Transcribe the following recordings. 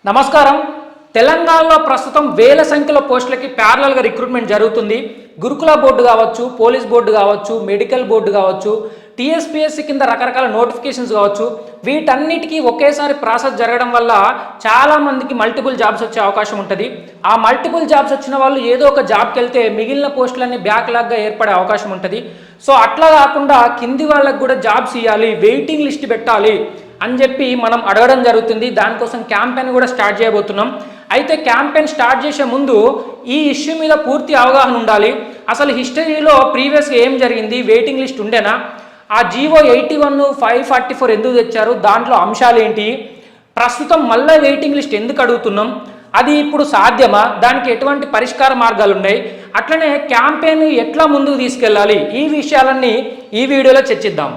నమస్కారం. తెలంగాణలో ప్రస్తుతం వేల సంఖ్యలో పోస్టులకి ప్యారలల్గా రిక్రూట్మెంట్ జరుగుతుంది. గురుకుల బోర్డు కావచ్చు, పోలీస్ బోర్డు కావచ్చు, మెడికల్ బోర్డు కావచ్చు, టీఎస్పీఎస్సీ కింద రకరకాల నోటిఫికేషన్స్ కావచ్చు, వీటన్నిటికీ ఒకేసారి ప్రాసెస్ జరగడం వల్ల చాలామందికి మల్టిపుల్ జాబ్స్ వచ్చే అవకాశం ఉంటుంది. ఆ మల్టిపుల్ జాబ్స్ వచ్చిన వాళ్ళు ఏదో ఒక జాబ్కి వెళ్తే మిగిలిన పోస్టులన్నీ బ్యాక్లాగ్గా ఏర్పడే అవకాశం ఉంటుంది. సో అట్లా కాకుండా కింది వాళ్ళకు కూడా జాబ్స్ ఇవ్వాలి, వెయిటింగ్ లిస్ట్ పెట్టాలి అని చెప్పి మనం అడగడం జరుగుతుంది. దానికోసం క్యాంపెయిన్ కూడా స్టార్ట్ చేయబోతున్నాం. అయితే క్యాంపెయిన్ స్టార్ట్ చేసే ముందు ఈ ఇష్యూ మీద పూర్తి అవగాహన ఉండాలి. అసలు హిస్టరీలో ప్రీవియస్గా ఏం జరిగింది, వెయిటింగ్ లిస్ట్ ఉండేనా, ఆ జీవో 81, 544 ఎందుకు తెచ్చారు, దాంట్లో అంశాలు ఏంటి, ప్రస్తుతం మళ్ళీ వెయిటింగ్ లిస్ట్ ఎందుకు అడుగుతున్నాం, అది ఇప్పుడు సాధ్యమా, దానికి ఎటువంటి పరిష్కార మార్గాలు ఉన్నాయి, అట్లనే క్యాంపెయిన్ ఎట్లా ముందుకు తీసుకెళ్ళాలి, ఈ విషయాలన్నీ ఈ వీడియోలో చర్చిద్దాం.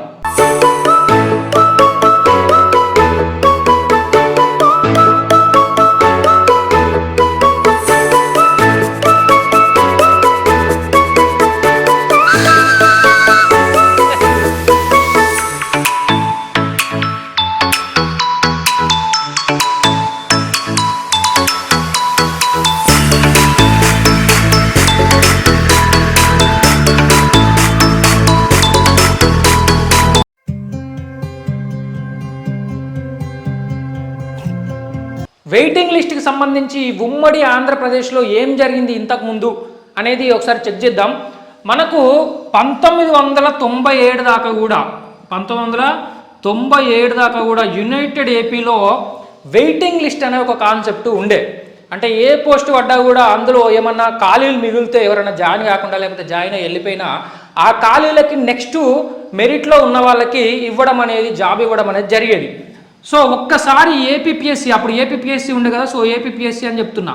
వెయిటింగ్ లిస్ట్కి సంబంధించి ఉమ్మడి ఆంధ్రప్రదేశ్లో ఏం జరిగింది ఇంతకుముందు అనేది ఒకసారి చెక్ చేద్దాం. మనకు 1997 దాకా కూడా యునైటెడ్ ఏపీలో వెయిటింగ్ లిస్ట్ అనే ఒక కాన్సెప్ట్ ఉండే. అంటే ఏ పోస్ట్ పడ్డా కూడా అందులో ఏమన్నా ఖాళీలు మిగిలితే ఎవరైనా జాయిన్ కాకుండా లేకపోతే జాయిన్ అయ్యి వెళ్ళిపోయినా ఆ ఖాళీలకి నెక్స్ట్ మెరిట్లో ఉన్న వాళ్ళకి జాబ్ ఇవ్వడం అనేది జరిగేది. సో ఒక్కసారి ఏపీపీఎస్సీ, అప్పుడు ఏపీపీఎస్సీ ఉండే కదా, సో ఏపీపీఎస్సీ అని చెప్తున్నా,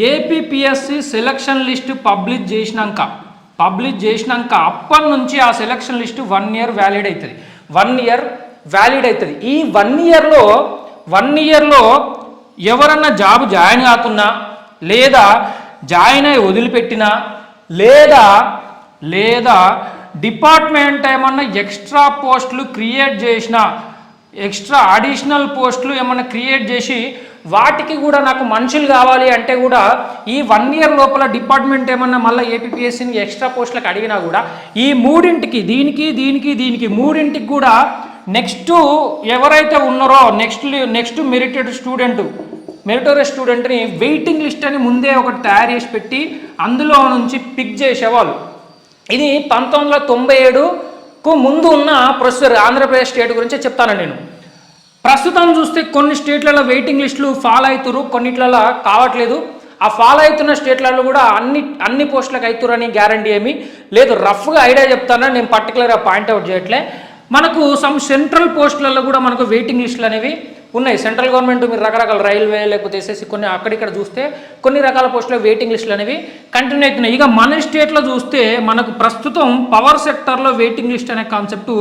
ఏపీపీఎస్సీ సెలక్షన్ లిస్ట్ పబ్లిష్ చేసినాక అప్పటి నుంచి ఆ సెలక్షన్ లిస్ట్ 1 ఇయర్ వ్యాలిడ్ అవుతుంది. 1 ఇయర్ వ్యాలిడ్ అవుతుంది. ఈ 1 ఇయర్లో ఎవరన్నా జాబ్ జాయిన్ కాకున్నా, లేదా జాయిన్ అయ్యి వదిలిపెట్టినా, లేదా డిపార్ట్మెంట్ ఏమన్నా ఎక్స్ట్రా పోస్టులు క్రియేట్ చేసినా, ఎక్స్ట్రా అడిషనల్ పోస్టులు ఏమన్నా క్రియేట్ చేసి వాటికి కూడా నాకు మనుషులు కావాలి అంటే కూడా ఈ 1 ఇయర్ లోపల డిపార్ట్మెంట్ ఏమన్నా మళ్ళీ ఏపీపీఎస్సీని ఎక్స్ట్రా పోస్టులకు అడిగినా కూడా ఈ దీనికి మూడింటికి కూడా నెక్స్ట్ ఎవరైతే ఉన్నారో నెక్స్ట్ మెరిటోరియస్ స్టూడెంట్ని వెయిటింగ్ లిస్ట్ అని ముందే ఒకటి తయారు చేసి పెట్టి అందులో నుంచి పిక్ చేసేవాళ్ళు. ఇది 1997కు ముందు ఉన్న ప్రొసీజర్. ఆంధ్రప్రదేశ్ స్టేట్ గురించే చెప్తాను నేను. ప్రస్తుతం చూస్తే కొన్ని స్టేట్లలో వెయిటింగ్ లిస్టులు ఫాలో అవుతున్నారు, కొన్నిట్లలో కావట్లేదు. ఆ ఫాలో అవుతున్న స్టేట్లలో కూడా అన్ని పోస్టులకు అవుతారని గ్యారంటీ ఏమీ లేదు. రఫ్గా ఐడియా చెప్తాను, నేను పర్టికులర్గా పాయింట్అవుట్ చేయట్లే. మనకు సమ్ సెంట్రల్ పోస్టులలో కూడా మనకు వెయిటింగ్ లిస్టులు అనేవి ఉన్నాయి. సెంట్రల్ గవర్నమెంట్ మీరు రకరకాల రైల్వే లేకపోతే ఎస్ఎస్సి కొన్ని అక్కడిక్కడ చూస్తే కొన్ని రకాల పోస్టుల వెయిటింగ్ లిస్టులు అనేవి కంటిన్యూ అవుతున్నాయి. ఇక మన స్టేట్లో చూస్తే మనకు ప్రస్తుతం పవర్ సెక్టర్లో వెయిటింగ్ లిస్ట్ అనే కాన్సెప్ట్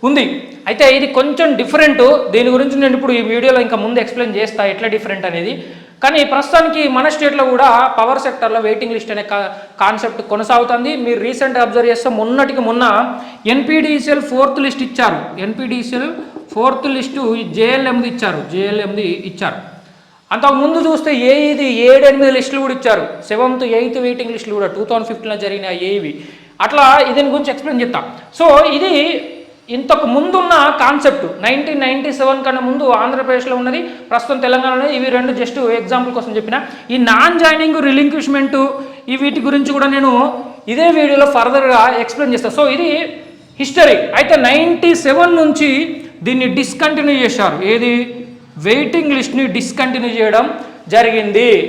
ఉంది. అయితే ఇది కొంచెం డిఫరెంట్. దీని గురించి నేను ఇప్పుడు ఈ వీడియోలో ఇంకా ముందు ఎక్స్ప్లెయిన్ చేస్తా ఎట్లా డిఫరెంట్ అనేది. కానీ ప్రస్తుతానికి మన స్టేట్లో కూడా పవర్ సెక్టర్లో వెయిటింగ్ లిస్ట్ అనే కాన్సెప్ట్ కొనసాగుతుంది. మీరు రీసెంట్గా అబ్జర్వ్ చేస్తే మొన్న ఎన్పీడీసీఎల్ 4th లిస్ట్ ఇచ్చారు. ఎన్పీడీసీఎల్ 4th లిస్టు జేఎల్ఎంది ఇచ్చారు. అంతకుముందు చూస్తే ఏఈది 7-8 లిస్టులు కూడా ఇచ్చారు. 7th, 8th వెయిటింగ్ లిస్టులు కూడా 2015లో జరిగిన ఏఈవి. అట్లా దీని గురించి ఎక్స్ప్లెయిన్ చేస్తాం. సో ఇది ఇంతకు ముందున్న కాన్సెప్ట్ 1997 కన్నా ముందు ఆంధ్రప్రదేశ్లో ఉన్నది, ప్రస్తుతం తెలంగాణలో. ఇవి రెండు జస్ట్ ఎగ్జాంపుల్ కోసం చెప్పిన. ఈ నాన్ జాయినింగ్, రిలింక్విష్మెంట్ ఈ వీటి గురించి కూడా నేను ఇదే వీడియోలో ఫర్దర్గా ఎక్స్ప్లెయిన్ చేస్తాను. సో ఇది హిస్టరీ. అయితే 97 నుంచి దీన్ని డిస్కంటిన్యూ చేశారు. ఏది, వెయిటింగ్ లిస్ట్ని డిస్కంటిన్యూ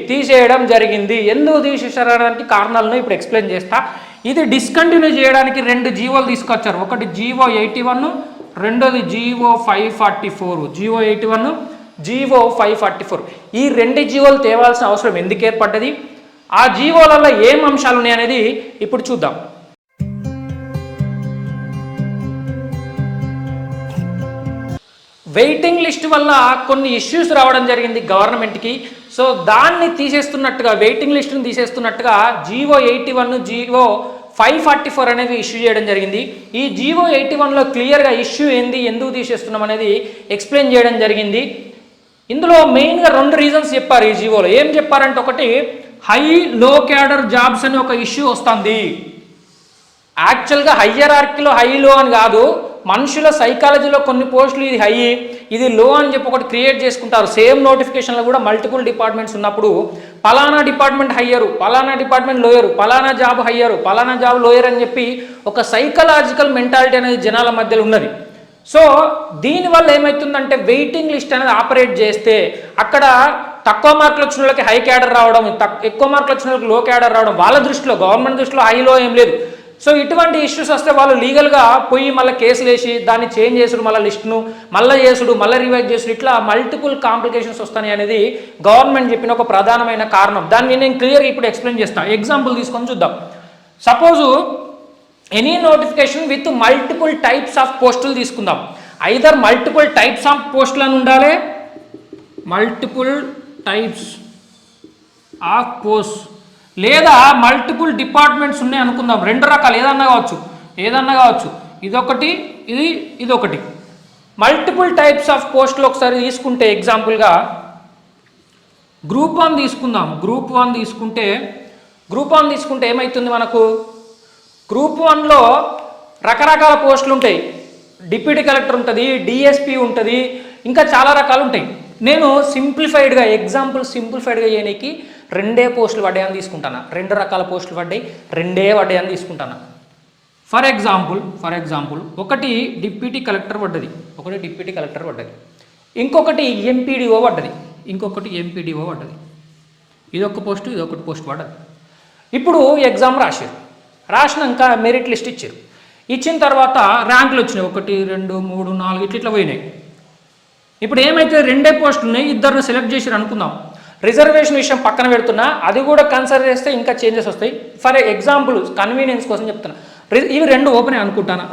తీసేయడం జరిగింది. ఎందుకు తీసేసారడానికి కారణాలను ఇప్పుడు ఎక్స్ప్లెయిన్ చేస్తా. ఇది డిస్కంటిన్యూ చేయడానికి 2 జీవోలు తీసుకొచ్చారు. ఒకటి జీవో 81, రెండోది జీవో 544. GO 81, GO 544. ఈ 2 జీవోలు తేవాల్సిన అవసరం ఎందుకు ఏర్పడ్డది, ఆ జీవోలలో ఏం అంశాలు ఉన్నాయనేది ఇప్పుడు చూద్దాం. వెయిటింగ్ లిస్ట్ వల్ల కొన్ని ఇష్యూస్ రావడం జరిగింది గవర్నమెంట్కి. సో దాన్ని తీసేస్తున్నట్టుగా, వెయిటింగ్ లిస్టును తీసేస్తున్నట్టుగా జీవో 81, జీవో 544 అనేవి ఇష్యూ చేయడం జరిగింది. ఈ జీవో 81లో క్లియర్గా ఇష్యూ ఏంది, ఎందుకు తీసేస్తున్నాం అనేది ఎక్స్ప్లెయిన్ చేయడం జరిగింది. ఇందులో మెయిన్గా 2 రీజన్స్ చెప్పారు ఈ జీవోలో. ఏం చెప్పారంటే, ఒకటి హై లో క్యాడర్ జాబ్స్ అని ఒక ఇష్యూ వస్తుంది. యాక్చువల్గా హయ్యరార్కీలో హై లో అని కాదు, మనుషుల సైకాలజీలో కొన్ని పోస్టులు ఇది హై ఇది లో అని చెప్పి ఒకటి క్రియేట్ చేసుకుంటారు. సేమ్ నోటిఫికేషన్లో కూడా మల్టిపుల్ డిపార్ట్మెంట్స్ ఉన్నప్పుడు పలానా డిపార్ట్మెంట్ హయ్యరు, పలానా డిపార్ట్మెంట్ లోయరు, పలానా జాబ్ హయ్యరు, పలానా జాబ్ లోయర్ అని చెప్పి ఒక సైకలాజికల్ మెంటాలిటీ అనేది జనాల మధ్యలో ఉన్నది. సో దీనివల్ల ఏమవుతుందంటే, వెయిటింగ్ లిస్ట్ అనేది ఆపరేట్ చేస్తే అక్కడ తక్కువ మార్కులు వచ్చిన వాళ్ళకి హై క్యాడర్ రావడం, ఎక్కువ మార్కులు వచ్చిన వాళ్ళకి లో క్యాడర్ రావడం, వాళ్ళ దృష్టిలో గవర్నమెంట్ దృష్టిలో హైలో ఏం లేదు. సో ఇటువంటి ఇష్యూస్ వస్తే వాళ్ళు లీగల్గా పోయి మళ్ళీ కేసులు వేసి దాన్ని చేంజ్ చేసుడు, మళ్ళీ లిస్టును మళ్ళీ చేసుడు, మళ్ళీ రివైజ్ చేసుడు, ఇట్లా మల్టిపుల్ కాంప్లికేషన్స్ వస్తాయి అనేది గవర్నమెంట్ చెప్పిన ఒక ప్రధానమైన కారణం. దాన్ని నేను క్లియర్గా ఇప్పుడు ఎక్స్ప్లెయిన్ చేస్తాను. ఎగ్జాంపుల్ తీసుకొని చూద్దాం. Suppose any notification with multiple types of పోస్టులు తీసుకుందాం. ఐదర్ మల్టిపుల్ టైప్స్ ఆఫ్ పోస్టులు అని ఉండాలి, మల్టిపుల్ టైప్స్ ఆఫ్ పోస్ట్, లేదా మల్టిపుల్ డిపార్ట్మెంట్స్ ఉన్నాయి అనుకుందాం. 2 రకాలు ఏదన్నా కావచ్చు. ఇదొకటి, ఇదొకటి. మల్టిపుల్ టైప్స్ ఆఫ్ పోస్టులు ఒకసారి తీసుకుంటే ఎగ్జాంపుల్గా గ్రూప్ 1 తీసుకుందాం. గ్రూప్ 1 తీసుకుంటే ఏమవుతుంది మనకు, గ్రూప్ 1లో రకరకాల పోస్టులు ఉంటాయి. డిప్యూటీ కలెక్టర్ ఉంటుంది, డిఎస్పీ ఉంటుంది, ఇంకా చాలా రకాలు ఉంటాయి. నేను సింప్లిఫైడ్గా చేయడానికి 2 పోస్టులు పడ్డాయని తీసుకుంటాను. 2 రకాల పోస్టులు పడ్డాయి, 2 పడ్డాయని తీసుకుంటాను. ఫర్ ఎగ్జాంపుల్ ఒకటి డిప్యూటీ కలెక్టర్ పడ్డది, ఇంకొకటి ఎంపీడీఓ పడ్డది. ఇదొక పోస్ట్ పడ్డది. ఇప్పుడు ఎగ్జామ్ రాసినాక మెరిట్ లిస్ట్ ఇచ్చిన తర్వాత ర్యాంకులు వచ్చినాయి, 1 2 3 4 ఇట్లా పోయినాయి. ఇప్పుడు ఏమైతే 2 పోస్టులు ఉన్నాయి, 2 సెలెక్ట్ చేసారు అనుకుందాం. రిజర్వేషన్ విషయం పక్కన పెడుతున్నా, అది కూడా కన్సిడర్ చేస్తే ఇంకా చేంజెస్ వస్తాయి. ఫర్ ఎగ్జాంపుల్ కన్వీనియన్స్ కోసం చెప్తున్నా, ఇవి 2 ఓపెనే అనుకుంటాను,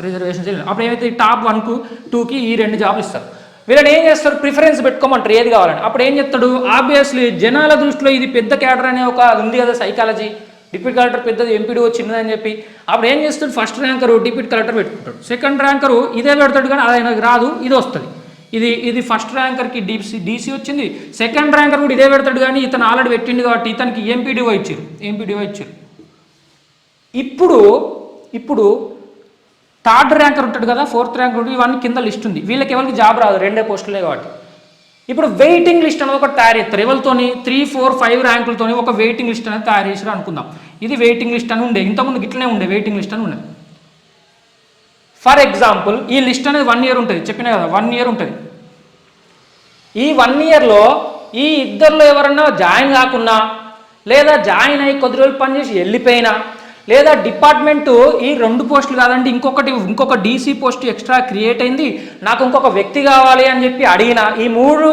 రిజర్వేషన్ చేయలేదు. అప్పుడు ఏమైతే టాప్ 1కు 2కి ఈ 2 జాబ్లు ఇస్తారు. వీళ్ళని ఏం చేస్తారు, ప్రిఫరెన్స్ పెట్టుకోమంటారు ఏది కావాలని. అప్పుడు ఏం చెప్తాడు, ఆబ్వియస్లీ జనాల దృష్టిలో ఇది పెద్ద క్యాడర్ అనే ఒక ఉంది కదా సైకాలజీ, డిప్యూటీ కలెక్టర్ పెద్దది, ఎంపీడీఓ చిన్నదని చెప్పి. అప్పుడు ఏం చేస్తాడు, ఫస్ట్ ర్యాంకరు డిప్యూటీ కలెక్టర్ పెట్టుకుంటాడు, సెకండ్ ర్యాంకరు ఇదే పెడతాడు, కానీ అది ఆయనకు రాదు, ఇది వస్తుంది. ఇది ఫస్ట్ ర్యాంకర్కి డీసీ వచ్చింది, సెకండ్ ర్యాంకర్ కూడా ఇదే పెడతాడు, కానీ ఇతను ఆల్రెడీ పెట్టిండు కాబట్టి ఇతనికి ఎంపీడీఓ ఇచ్చారు. ఇప్పుడు థర్డ్ ర్యాంకర్ ఉంటాడు కదా, ఫోర్త్ ర్యాంకర్ ఉంటుంది, ఇవన్నీ కింద లిస్ట్ ఉంది. వీళ్ళకి ఎవరికి జాబ్ రాదు, 2 పోస్టులే కాబట్టి. ఇప్పుడు వెయిటింగ్ లిస్ట్ అనేది ఒకటి తయారు చేస్తారు. ఎవరితోని 3 4 5 ర్యాంకులతోని ఒక వెయిటింగ్ లిస్ట్ అనేది తయారు చేసారు అనుకుందాం. ఇది వెయిటింగ్ లిస్ట్ అని ఉండే, ఇంతకుముందు ఇట్లనే ఉండే వెయిటింగ్ లిస్ట్ అని ఉండే. ఫర్ ఎగ్జాంపుల్ ఈ లిస్ట్ అనేది 1 year ఉంటుంది, చెప్పినా కదా 1 year ఉంటుంది. ఈ 1 yearలో ఈ ఇద్దరిలో ఎవరన్నా జాయిన్ కాకున్నా, లేదా జాయిన్ అయ్యి కొద్ది రోజులు పనిచేసి వెళ్ళిపోయినా, లేదా డిపార్ట్మెంటు ఈ 2 పోస్టులు కాదండి ఇంకొక డీసీ పోస్ట్ ఎక్స్ట్రా క్రియేట్ అయింది, నాకు ఇంకొక వ్యక్తి కావాలి అని చెప్పి అడిగినా, ఈ 3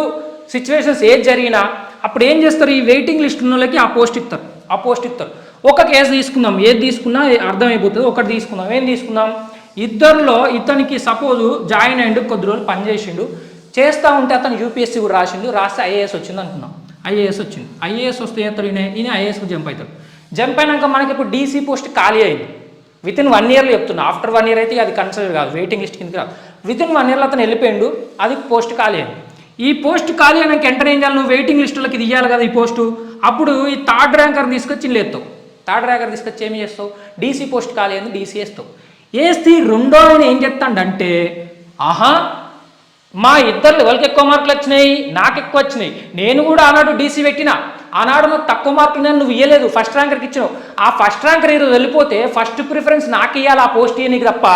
సిచ్యువేషన్స్ ఏది జరిగినా అప్పుడు ఏం చేస్తారు, ఈ వెయిటింగ్ లిస్ట్ ఉన్న వాళ్ళకి ఆ పోస్ట్ ఇస్తారు. ఒక కేసు తీసుకుందాం, ఏది తీసుకున్నా అర్థమైపోతుంది. ఒకటి తీసుకుందాం, ఏం తీసుకుందాం, ఇద్దరిలో ఇతనికి సపోజు జాయిన్ అయ్యిండు, కొద్ది రోజులు పనిచేసిండు, చేస్తూ ఉంటే అతను యూపీఎస్సీ కూడా రాస్తే ఐఏఎస్ వచ్చింది అనుకున్నాం. ఐఏఎస్ వస్తే ఈయన ఐఏఎస్కి జంప్ అయినాక మనకి ఇప్పుడు డీసీ పోస్ట్ ఖాళీ అయింది. వితిన్ 1 yearలో చెప్తున్నా, ఆఫ్టర్ 1 year అయితే అది కన్సిడర్ కాదు, వెయిటింగ్ లిస్ట్ కిందకి రాదు. వితిన్ 1 yearలో అతను వెళ్ళిపోయిండు, అది పోస్ట్ ఖాళీ అయింది. ఈ పోస్ట్ ఖాళీ అయినాక ఎంటర్ ఏం చేయాలి, నువ్వు వెయిటింగ్ లిస్టులకి ఇది ఇవ్వాలి కదా ఈ పోస్టు. అప్పుడు ఈ థర్డ్ ర్యాంకర్ తీసుకొచ్చి లేస్తావు, ఏమి చేస్తావు, డీసీ పోస్ట్ ఖాళీ అయింది, డీసీ వేస్తే రెండో ఆయన ఏం చెప్తాడంటే, మా ఇద్దరు ఎవరికి ఎక్కువ మార్కులు వచ్చినాయి, నాకు ఎక్కువ వచ్చినాయి, నేను కూడా ఆనాడు డీసీ పెట్టినా, ఆనాడు నాకు తక్కువ మార్కులు నేను నువ్వు ఇవ్వలేదు, ఫస్ట్ ర్యాంకర్కి ఇచ్చినావు, ఆ ఫస్ట్ ర్యాంకర్ ఈరోజు వెళ్ళిపోతే ఫస్ట్ ప్రిఫరెన్స్ నాకు ఇవ్వాలి ఆ పోస్ట్ ఇవ్వనికి తప్ప,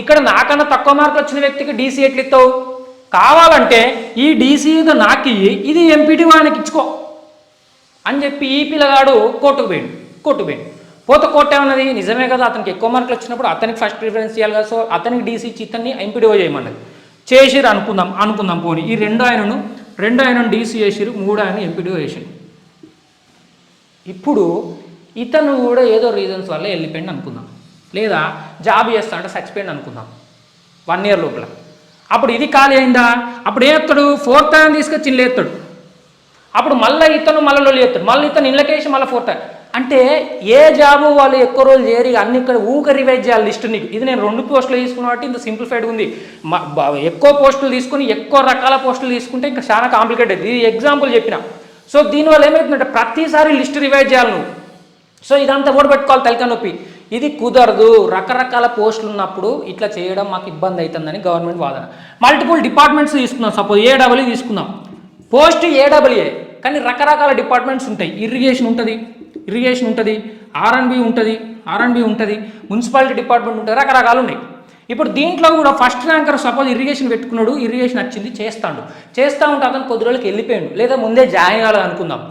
ఇక్కడ నాకన్నా తక్కువ మార్కులు వచ్చిన వ్యక్తికి డీసీ ఎట్లు ఇస్తావు, కావాలంటే ఈ డీసీ నాకు ఇయ్యి, ఇది ఎంపీటీ వానికి ఇచ్చుకో అని చెప్పి ఈ పిల్లగాడు కోర్టుకు పోయిండు. పోతే కోర్టు ఏమన్నది, నిజమే కదా అతనికి ఎక్కువ మార్కులు వచ్చినప్పుడు అతనికి ఫస్ట్ ప్రిఫరెన్స్ ఇవ్వాలి కదా, సో అతనికి డీసీ ఇచ్చి ఇతన్ని ఎంపీడీఓ చేయమన్నది. చేసిరు అనుకుందాం పోనీ, ఈ రెండు ఆయనను డీసీ చేసిరు, 3 ఆయన ఎంపీడీఓ చేసిరు. ఇప్పుడు ఇతను కూడా ఏదో రీజన్స్ వల్ల వెళ్ళిపోయింది అనుకుందాం, లేదా జాబ్ చేస్తాడంటే చచ్చిపోయింది అనుకుందాం 1 year లోపల. అప్పుడు ఇది ఖాళీ అయిందా, అప్పుడు ఏస్తాడు, 4th ఆయన తీసుకొచ్చి ఇల్లు ఎత్తాడు. అప్పుడు మళ్ళీ ఇతను మళ్ళీ చేస్తాడు, మళ్ళీ ఇతను ఇళ్ళకేసి మళ్ళీ 4th. అంటే ఏ జాబు వాళ్ళు ఎక్కువ రోజులు చేరి అన్ని ఇక్కడ రివైజ్ చేయాలి లిస్ట్ నీకు. ఇది నేను 2 పోస్టులు తీసుకున్న కాబట్టి ఇంత సింప్లిఫైడ్ ఉంది. ఎక్కువ పోస్టులు తీసుకుని ఎక్కువ రకాల పోస్టులు తీసుకుంటే ఇంకా చాలా కాంప్లికేట్ అవుతుంది. ఇది ఎగ్జాంపుల్ చెప్పిన. సో దీనివల్ల ఏమవుతుందంటే ప్రతిసారి లిస్ట్ రివైజ్ చేయాలి నువ్వు. సో ఇదంతా కూడా పెట్టుకోవాలి తలకాయ నొప్పి. ఇది కుదరదు. రకరకాల పోస్టులు ఉన్నప్పుడు ఇట్లా చేయడం మాకు ఇబ్బంది అవుతుందని గవర్నమెంట్ వాదన. మల్టిపుల్ డిపార్ట్మెంట్స్ తీసుకుందాం. సపోజ్ ఏడబ్ల్యూ తీసుకుందాం. పోస్ట్ ఏడబ్ల్యూఏ కానీ రకరకాల డిపార్ట్మెంట్స్ ఉంటాయి. ఇరిగేషన్ ఉంటుంది, ఆర్ఎండ్బి ఉంటుంది, మున్సిపాలిటీ డిపార్ట్మెంట్ ఉంటుంది, రకరకాలు ఉన్నాయి. ఇప్పుడు దీంట్లో కూడా ఫస్ట్ ర్యాంకర్ సపోజ్ ఇరిగేషన్ పెట్టుకున్నాడు, ఇరిగేషన్ వచ్చింది చేస్తూ ఉంటే అతను కొద్ది రోజులకి వెళ్ళిపోయాడు లేదా ముందే జాయిన్ అవ్వాలి అనుకుందాం.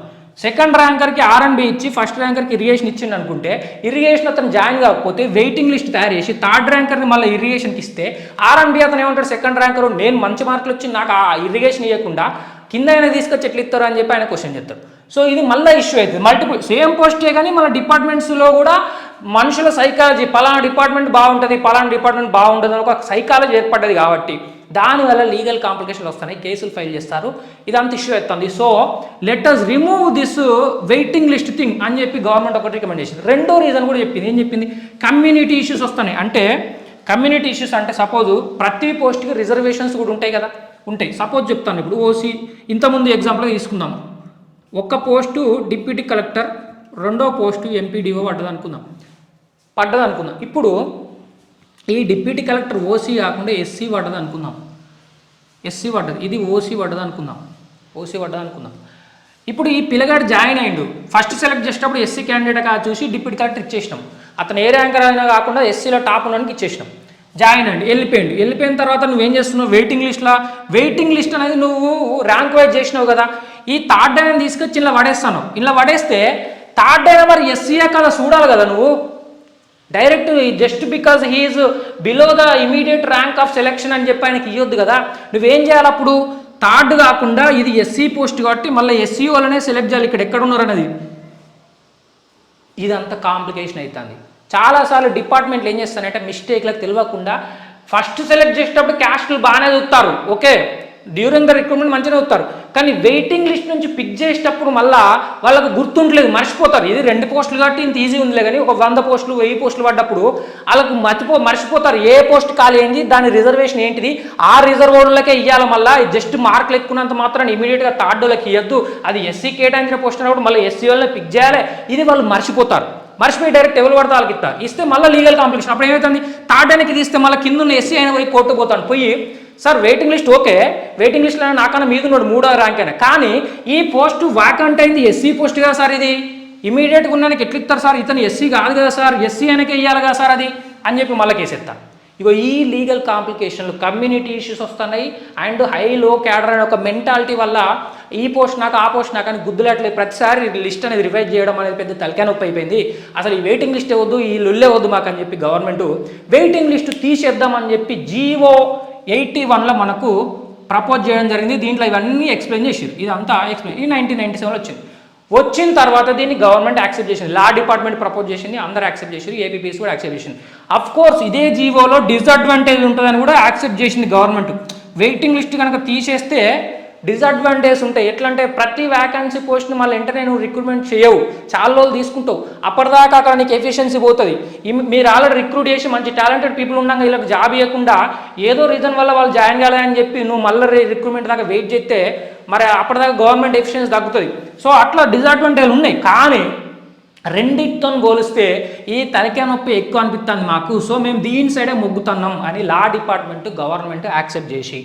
సెకండ్ ర్యాంకర్కి ఆర్ఎండ్బి ఇచ్చి ఫస్ట్ ర్యాంకర్కి ఇరిగేషన్ ఇచ్చింది అనుకుంటే ఇరిగేషన్ అతను జాయిన్ కాకపోతే వెయిటింగ్ లిస్ట్ తయారు చేసి థర్డ్ ర్యాంకర్ని మళ్ళీ ఇరిగేషన్కి ఇస్తే ఆర్ఎండ్బి అతను ఏమంటాడు, సెకండ్ ర్యాంకర్ నేను మంచి మార్కులు వచ్చి నాకు ఆ ఇరిగేషన్ ఇవ్వకుండా కింద ఆయన తీసుకొచ్చి ఎట్లా ఇస్తారు అని చెప్పి ఆయన క్వశ్చన్ చేస్తారు. సో ఇది మళ్ళీ ఇష్యూ అవుతుంది. మల్టిపుల్ సేమ్ పోస్టే కానీ మన డిపార్ట్మెంట్స్లో కూడా మనుషుల సైకాలజీ పలానా డిపార్ట్మెంట్ బాగుంటుంది, పలానా డిపార్ట్మెంట్ బాగుంటుంది అని ఒక సైకాలజీ ఏర్పడ్డది కాబట్టి దానివల్ల లీగల్ కాంప్లికేషన్లు వస్తున్నాయి, కేసులు ఫైల్ చేస్తారు, ఇదంతా ఇష్యూ అవుతుంది. So let us remove this waiting list thing అని చెప్పి గవర్నమెంట్ ఒకటి రికమెండ్ చేసింది. రెండో రీజన్ కూడా చెప్పింది. ఏం చెప్పింది? కమ్యూనిటీ ఇష్యూస్ వస్తున్నాయి. అంటే కమ్యూనిటీ ఇష్యూస్ అంటే సపోజ్ ప్రతి పోస్ట్కి రిజర్వేషన్స్ కూడా ఉంటాయి కదా, ఉంటాయి. సపోజ్ చెప్తాను. ఇప్పుడు ఓసీ ఇంతకుముందు ఎగ్జాంపుల్గా తీసుకుందాం. ఒక పోస్టు డిప్యూటీ కలెక్టర్, రెండో పోస్టు ఎంపీడీఓ పడ్డది అనుకుందాం. ఇప్పుడు ఈ డిప్యూటీ కలెక్టర్ ఓసీ కాకుండా ఎస్సీ పడ్డది అనుకుందాం. ఎస్సీ పడ్డది, ఇది ఓసీ పడ్డది అనుకుందాం. ఇప్పుడు ఈ పిల్లగాడు జాయిన్ అయ్యిండు. ఫస్ట్ సెలెక్ట్ చేసేటప్పుడు ఎస్సీ క్యాండిడేట్ చూసి డిప్యూటీ కలెక్టర్ ఇచ్చేసినాం. అతను ఏ ర్యాంకర్ అయినా కాకుండా ఎస్సీలో టాప్ ఉన్నానికి ఇచ్చేసినాం. జాయిన్ అండి, వెళ్ళిపోయిన తర్వాత నువ్వేం చేస్తున్నావు? వెయిటింగ్ లిస్ట్ అనేది నువ్వు ర్యాంక్ వైజ్ చేసినావు కదా. ఈ థర్డ్ అయినా తీసుకొచ్చి ఇలా పడేస్తే థర్డ్ అయినా మరి ఎస్సీఏ కదా చూడాలి కదా నువ్వు. Direct just because he's below the immediate rank of selection అని చెప్పి ఆయనకి ఇవ్వద్దు కదా. నువ్వేం చేయాలి అప్పుడు? థర్డ్ కాకుండా ఇది ఎస్సీ పోస్ట్ కాబట్టి మళ్ళీ ఎస్సీ వాళ్ళనే సెలెక్ట్ చేయాలి ఇక్కడ ఎక్కడ ఉన్నారు అనేది. ఇదంతా కాంప్లికేషన్ అవుతుంది. చాలాసార్లు డిపార్ట్మెంట్లు ఏం చేస్తారంటే మిస్టేక్లకు తెలియకుండా ఫస్ట్ సెలెక్ట్ చేసేటప్పుడు క్యాస్ట్లు బాగానే చూస్తారు, ఓకే, డ్యూరింగ్ ద రిక్రూట్మెంట్ మంచిగా చూస్తారు. కానీ వెయిటింగ్ లిస్ట్ నుంచి పిక్ చేసేటప్పుడు మళ్ళీ వాళ్ళకు గుర్తుంటలేదు, మర్చిపోతారు. ఇది 2 పోస్టులు కాబట్టి ఇంత ఈజీ ఉందిలే, కానీ ఒక 100 పోస్టులు 1000 పోస్టులు పడ్డప్పుడు వాళ్ళకు మర్చిపోతారు ఏ పోస్ట్ ఖాళీ అయింది, దాని రిజర్వేషన్ ఏంటిది, ఆ రిజర్వర్లకే ఇవ్వాలి. మళ్ళీ జస్ట్ మార్కులు ఎక్కున్నంత మాత్రం ఇమీడియట్గా థర్డ్ వాళ్ళకి ఇవ్వద్దు. అది ఎస్సీ కేటాయించిన పోస్ట్ అన్నప్పుడు మళ్ళీ ఎస్సీ వాళ్ళని పిక్ చేయాలి. ఇది వాళ్ళు మర్చిపోయి డైరెక్ట్ ఎవరు పడితే వాళ్ళకి ఇస్తే మళ్ళీ లీగల్ కాంప్లికేషన్. అప్పుడు ఏమవుతుంది? థర్డ్ అయినకి తీస్తే మళ్ళీ కింద ఉన్న ఎస్సీ అయిన పోయి కోర్టు పోతాను. పోయి sir waiting list okay, waiting లిస్ట్లో నాకన్నా మీద ఉన్నాడు 3వ ర్యాంక్ అయినా, కానీ ఈ పోస్టు వ్యాకంట్ అయింది ఎస్సీ పోస్ట్ కదా సార్, ఇది ఇమీడియట్గా ఉన్నానికి ఎట్లా ఇస్తారు సార్, ఇతను ఎస్సీ కాదు కదా సార్, ఎస్సీ అయినకే ఇవ్వాలి కదా సార్ అది అని చెప్పి మళ్ళీ కేసేస్తారు. ఇగో ఈ లీగల్ కాంప్లికేషన్లు, కమ్యూనిటీ ఇష్యూస్ వస్తున్నాయి. అండ్ హై లో క్యాడర్ అనే ఒక మెంటాలిటీ వల్ల ఈ పోస్ట్ నాకు ఆ పోస్ట్ నాకు అని గుద్దులాట్లేదు. ప్రతిసారి లిస్ట్ అనేది రివైజ్ చేయడం అనేది పెద్ద తలకాయ నొప్పి అయిపోయింది. అసలు ఈ వెయిటింగ్ లిస్ట్ వద్దు, ఈ లుల్లే వద్దు మాకు అని చెప్పి గవర్నమెంట్ వెయిటింగ్ లిస్ట్ తీసేద్దామని చెప్పి జీవో 81లో మనకు ప్రపోజ్ చేయడం జరిగింది. దీంట్లో ఇవన్నీ ఎక్స్ప్లెయిన్ చేసారు. ఇదంతా ఎక్స్ప్లెయిన్ ఈ 1997లో వచ్చిన తర్వాత దీన్ని గవర్నమెంట్ యాక్సెప్ట్ చేసింది. లా డిపార్ట్మెంట్ ప్రపోజ్ చేసింది, అందరూ యాక్సెప్ట్ చేశారు, ఏపీపీఎస్ కూడా యాక్సెప్ట్ చేసింది. అఫ్ కోర్స్ ఇదే జీవోలో డిసడ్వాంటేజ్ ఉంటుందని కూడా యాక్సెప్ట్ చేసింది గవర్నమెంట్. వెయిటింగ్ లిస్ట్ కనుక తీసేస్తే డిసడ్వాంటేజ్ ఉంటాయి. ఎట్లా అంటే ప్రతి వ్యాకెన్సీ పోస్ట్ని మళ్ళీ వెంటనే నువ్వు రిక్రూట్మెంట్ చేయవు, చాలా రోజులు తీసుకుంటావు, అప్పటిదాకా అక్కడ నీకు ఎఫిషియన్సీ పోతుంది. మీరు ఆల్రెడీ రిక్రూట్ చేసి మంచి టాలెంటెడ్ పీపుల్ ఉండగా వీళ్ళకి జాబ్ ఇవ్వకుండా ఏదో రీజన్ వల్ల వాళ్ళు జాయిన్ కాలేదని చెప్పి నువ్వు మళ్ళీ రిక్రూట్మెంట్ దాకా వెయిట్ చేస్తే మరి అప్పటిదాకా గవర్నమెంట్ ఎఫిషియన్సీ తగ్గుతుంది. సో అట్లా డిసడ్వాంటేజ్ ఉన్నాయి. కానీ రెండిటితో పోలిస్తే ఈ తలకాయ నొప్పి ఎక్కువ అనిపిస్తుంది మాకు, సో మేము దీని సైడే మొగ్గుతున్నాం అని లా డిపార్ట్మెంట్ గవర్నమెంట్ యాక్సెప్ట్ చేసి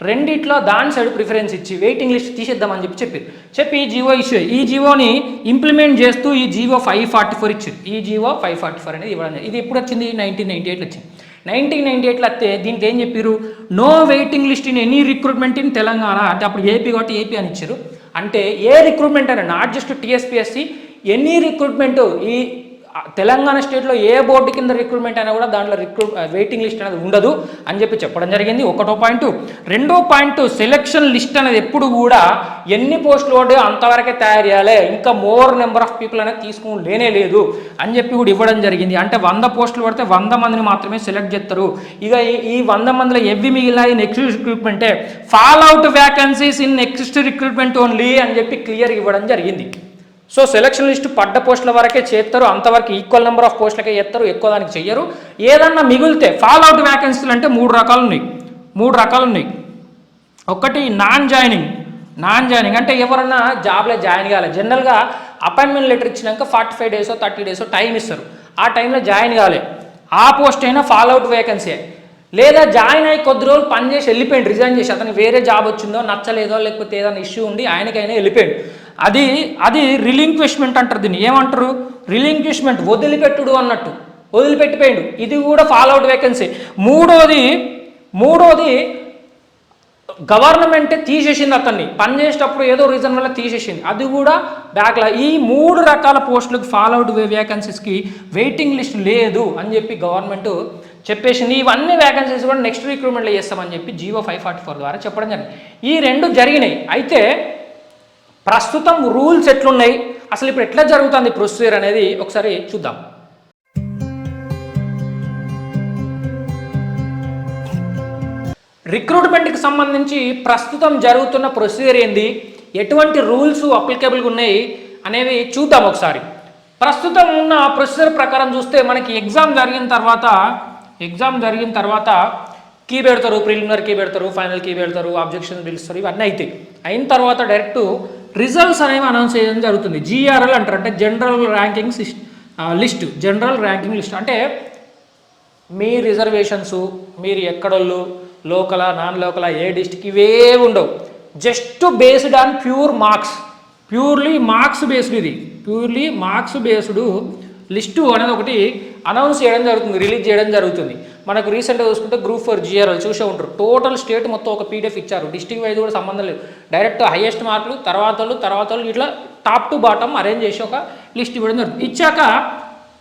రెండిట్లో దాని సైడ్ ప్రిఫరెన్స్ ఇచ్చి వెయిటింగ్ లిస్ట్ తీసేద్దామని చెప్పి ఈ జీవో ఇష్యూ, ఈ జీవోని ఇంప్లిమెంట్ చేస్తూ ఈ జీవో 544 ఇచ్చింది. ఈ జీవో 544 అనేది ఇవ్వడం. ఇది ఎప్పుడు వచ్చింది? 1998లో వచ్చింది. 1998లో వస్తే దీనికి ఏం చెప్పారు? No waiting list in any recruitment in Telangana. అంటే అప్పుడు ఏపీ కాబట్టి ఏపీ అని ఇచ్చారు. అంటే ఏ రిక్రూట్మెంట్ అయినా, not just TSPSC, any recruitment ఈ తెలంగాణ స్టేట్లో ఏ బోర్డు కింద రిక్రూట్మెంట్ అయినా కూడా దాంట్లో వెయిటింగ్ లిస్ట్ అనేది ఉండదు అని చెప్పడం జరిగింది. ఒకటో పాయింట్. రెండో పాయింట్, సెలక్షన్ లిస్ట్ అనేది ఎప్పుడు కూడా ఎన్ని పోస్టులు పడ్డా అంతవరకే తయారు చేయాలి, ఇంకా మోర్ నెంబర్ ఆఫ్ పీపుల్ అనేది తీసుకుని లేనే లేదు అని చెప్పి కూడా ఇవ్వడం జరిగింది. అంటే 100 పోస్టులు పడితే 100 మందిని మాత్రమే సెలెక్ట్ చేస్తారు. ఇక ఈ 100 మందిలో ఎవ్వి మిగిలినాయి నెక్స్ట్ రిక్రూట్మెంటే, fall out vacancies in next recruitment only అని చెప్పి క్లియర్ ఇవ్వడం జరిగింది. సో సెలక్షన్ లిస్ట్ పడ్డ పోస్టుల వరకే చేస్తారు, అంతవరకు ఈక్వల్ నెంబర్ ఆఫ్ పోస్టులకే చేస్తారు, ఎక్కువ దానికి చెయ్యరు. ఏదన్నా మిగిలితే ఫాల్ అవుట్ వ్యాకెన్సీలు అంటే మూడు రకాలు ఉన్నాయి. ఒకటి నాన్ జాయినింగ్ అంటే ఎవరన్నా జాబ్లో జాయిన్ కావాలి. జనరల్గా అపాయింట్మెంట్ లెటర్ ఇచ్చినాక 45 డేసో 30 డేసో టైం ఇస్తారు, ఆ టైంలో జాయిన్ కావాలి, ఆ పోస్ట్ అయినా ఫాల్ అవుట్ వేకెన్సీ. లేదా జాయిన్ అయ్యి కొద్ది రోజులు పనిచేసి వెళ్ళిపోయింది, రిజైన్ చేసి, అతనికి వేరే జాబ్ వచ్చిందో నచ్చలేదో లేకపోతే ఏదైనా ఇష్యూ ఉండి ఆయనకైనా వెళ్ళిపోయాడు, అది రిలింక్విష్మెంట్ అంటారు. దీన్ని ఏమంటారు? రిలింక్విష్మెంట్, వదిలిపెట్టుడు అన్నట్టు, వదిలిపెట్టిపోయాడు. ఇది కూడా ఫాల్ అవుట్ వేకెన్సీ. మూడోది గవర్నమెంటే తీసేసింది, అతన్ని పని చేసేటప్పుడు ఏదో రీజన్ వల్ల తీసేసింది, అది కూడా బ్యాక్లా. ఈ 3 రకాల పోస్టులకు ఫాల్ అవుట్ వేకెన్సీస్కి వెయిటింగ్ లిస్ట్ లేదు అని చెప్పి గవర్నమెంట్ చెప్పేసింది. ఇవన్నీ వేకెన్సీస్ కూడా నెక్స్ట్ రిక్రూట్మెంట్లో చేస్తామని చెప్పి జీవో 544 ద్వారా చెప్పడం జరిగింది. ఈ 2 జరిగినాయి. అయితే ప్రస్తుతం రూల్స్ ఎట్లున్నాయి, అసలు ఇప్పుడు ఎట్లా జరుగుతుంది ప్రొసీజర్ అనేది ఒకసారి చూద్దాం. రిక్రూట్మెంట్కి సంబంధించి ప్రస్తుతం జరుగుతున్న ప్రొసీజర్ ఏంది, ఎటువంటి రూల్స్ అప్లికేబుల్గా ఉన్నాయి అనేవి చూద్దాం ఒకసారి. ప్రస్తుతం ఉన్న ప్రొసీజర్ ప్రకారం చూస్తే మనకి ఎగ్జామ్ జరిగిన తర్వాత కీ పెడతారు, ప్రిలిమినరీ కీ పెడతారు, ఫైనల్ కీ పెడతారు, అబ్జెక్షన్ పిలుస్తారు, ఇవన్నీ అవుతాయి. అయిన తర్వాత డైరెక్ట్ రిజల్ట్స్ అనేవి అనౌన్స్ చేయడం జరుగుతుంది. జీఆర్ఎల్ అంటారు, అంటే జనరల్ ర్యాంకింగ్ లిస్ట్. అంటే మీ రిజర్వేషన్స్, మీరు ఎక్కడోళ్ళు, లోకలా నాన్ లోకలా, ఏ డిస్ట్రిక్ట్, ఇవే ఉండవు. Just based on purely marks based list అనేది ఒకటి అనౌన్స్ చేయడం జరుగుతుంది, రిలీజ్ చేయడం జరుగుతుంది. మనకు రీసెంట్గా చూసుకుంటే గ్రూప్ 4 GRL చూసే ఉంటారు, టోటల్ స్టేట్ మొత్తం ఒక PDF ఇచ్చారు, డిస్ట్రిక్ట్ వైజ్ కూడా సంబంధం లేదు, డైరెక్ట్ హైయెస్ట్ మార్కులు తర్వాత వాళ్ళు ఇట్లా టాప్ టు బాటమ్ అరేంజ్ చేసి ఒక లిస్ట్ ఇవ్వడం జరుగుతుంది. ఇచ్చాక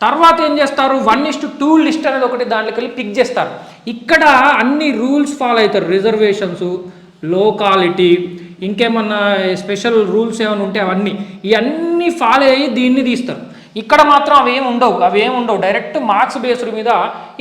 తర్వాత ఏం చేస్తారు, 1:2 లిస్ట్ అనేది ఒకటి దాంట్లోకి వెళ్ళి పిక్ చేస్తారు. ఇక్కడ అన్ని రూల్స్ ఫాలో అవుతారు, రిజర్వేషన్స్, లోకాలిటీ, ఇంకేమన్నా స్పెషల్ రూల్స్ ఏమైనా ఉంటే ఇవన్నీ ఫాలో అయ్యి దీన్ని తీస్తారు. ఇక్కడ మాత్రం అవేం ఉండవు, డైరెక్ట్ మార్క్స్ బేస్డ్ మీద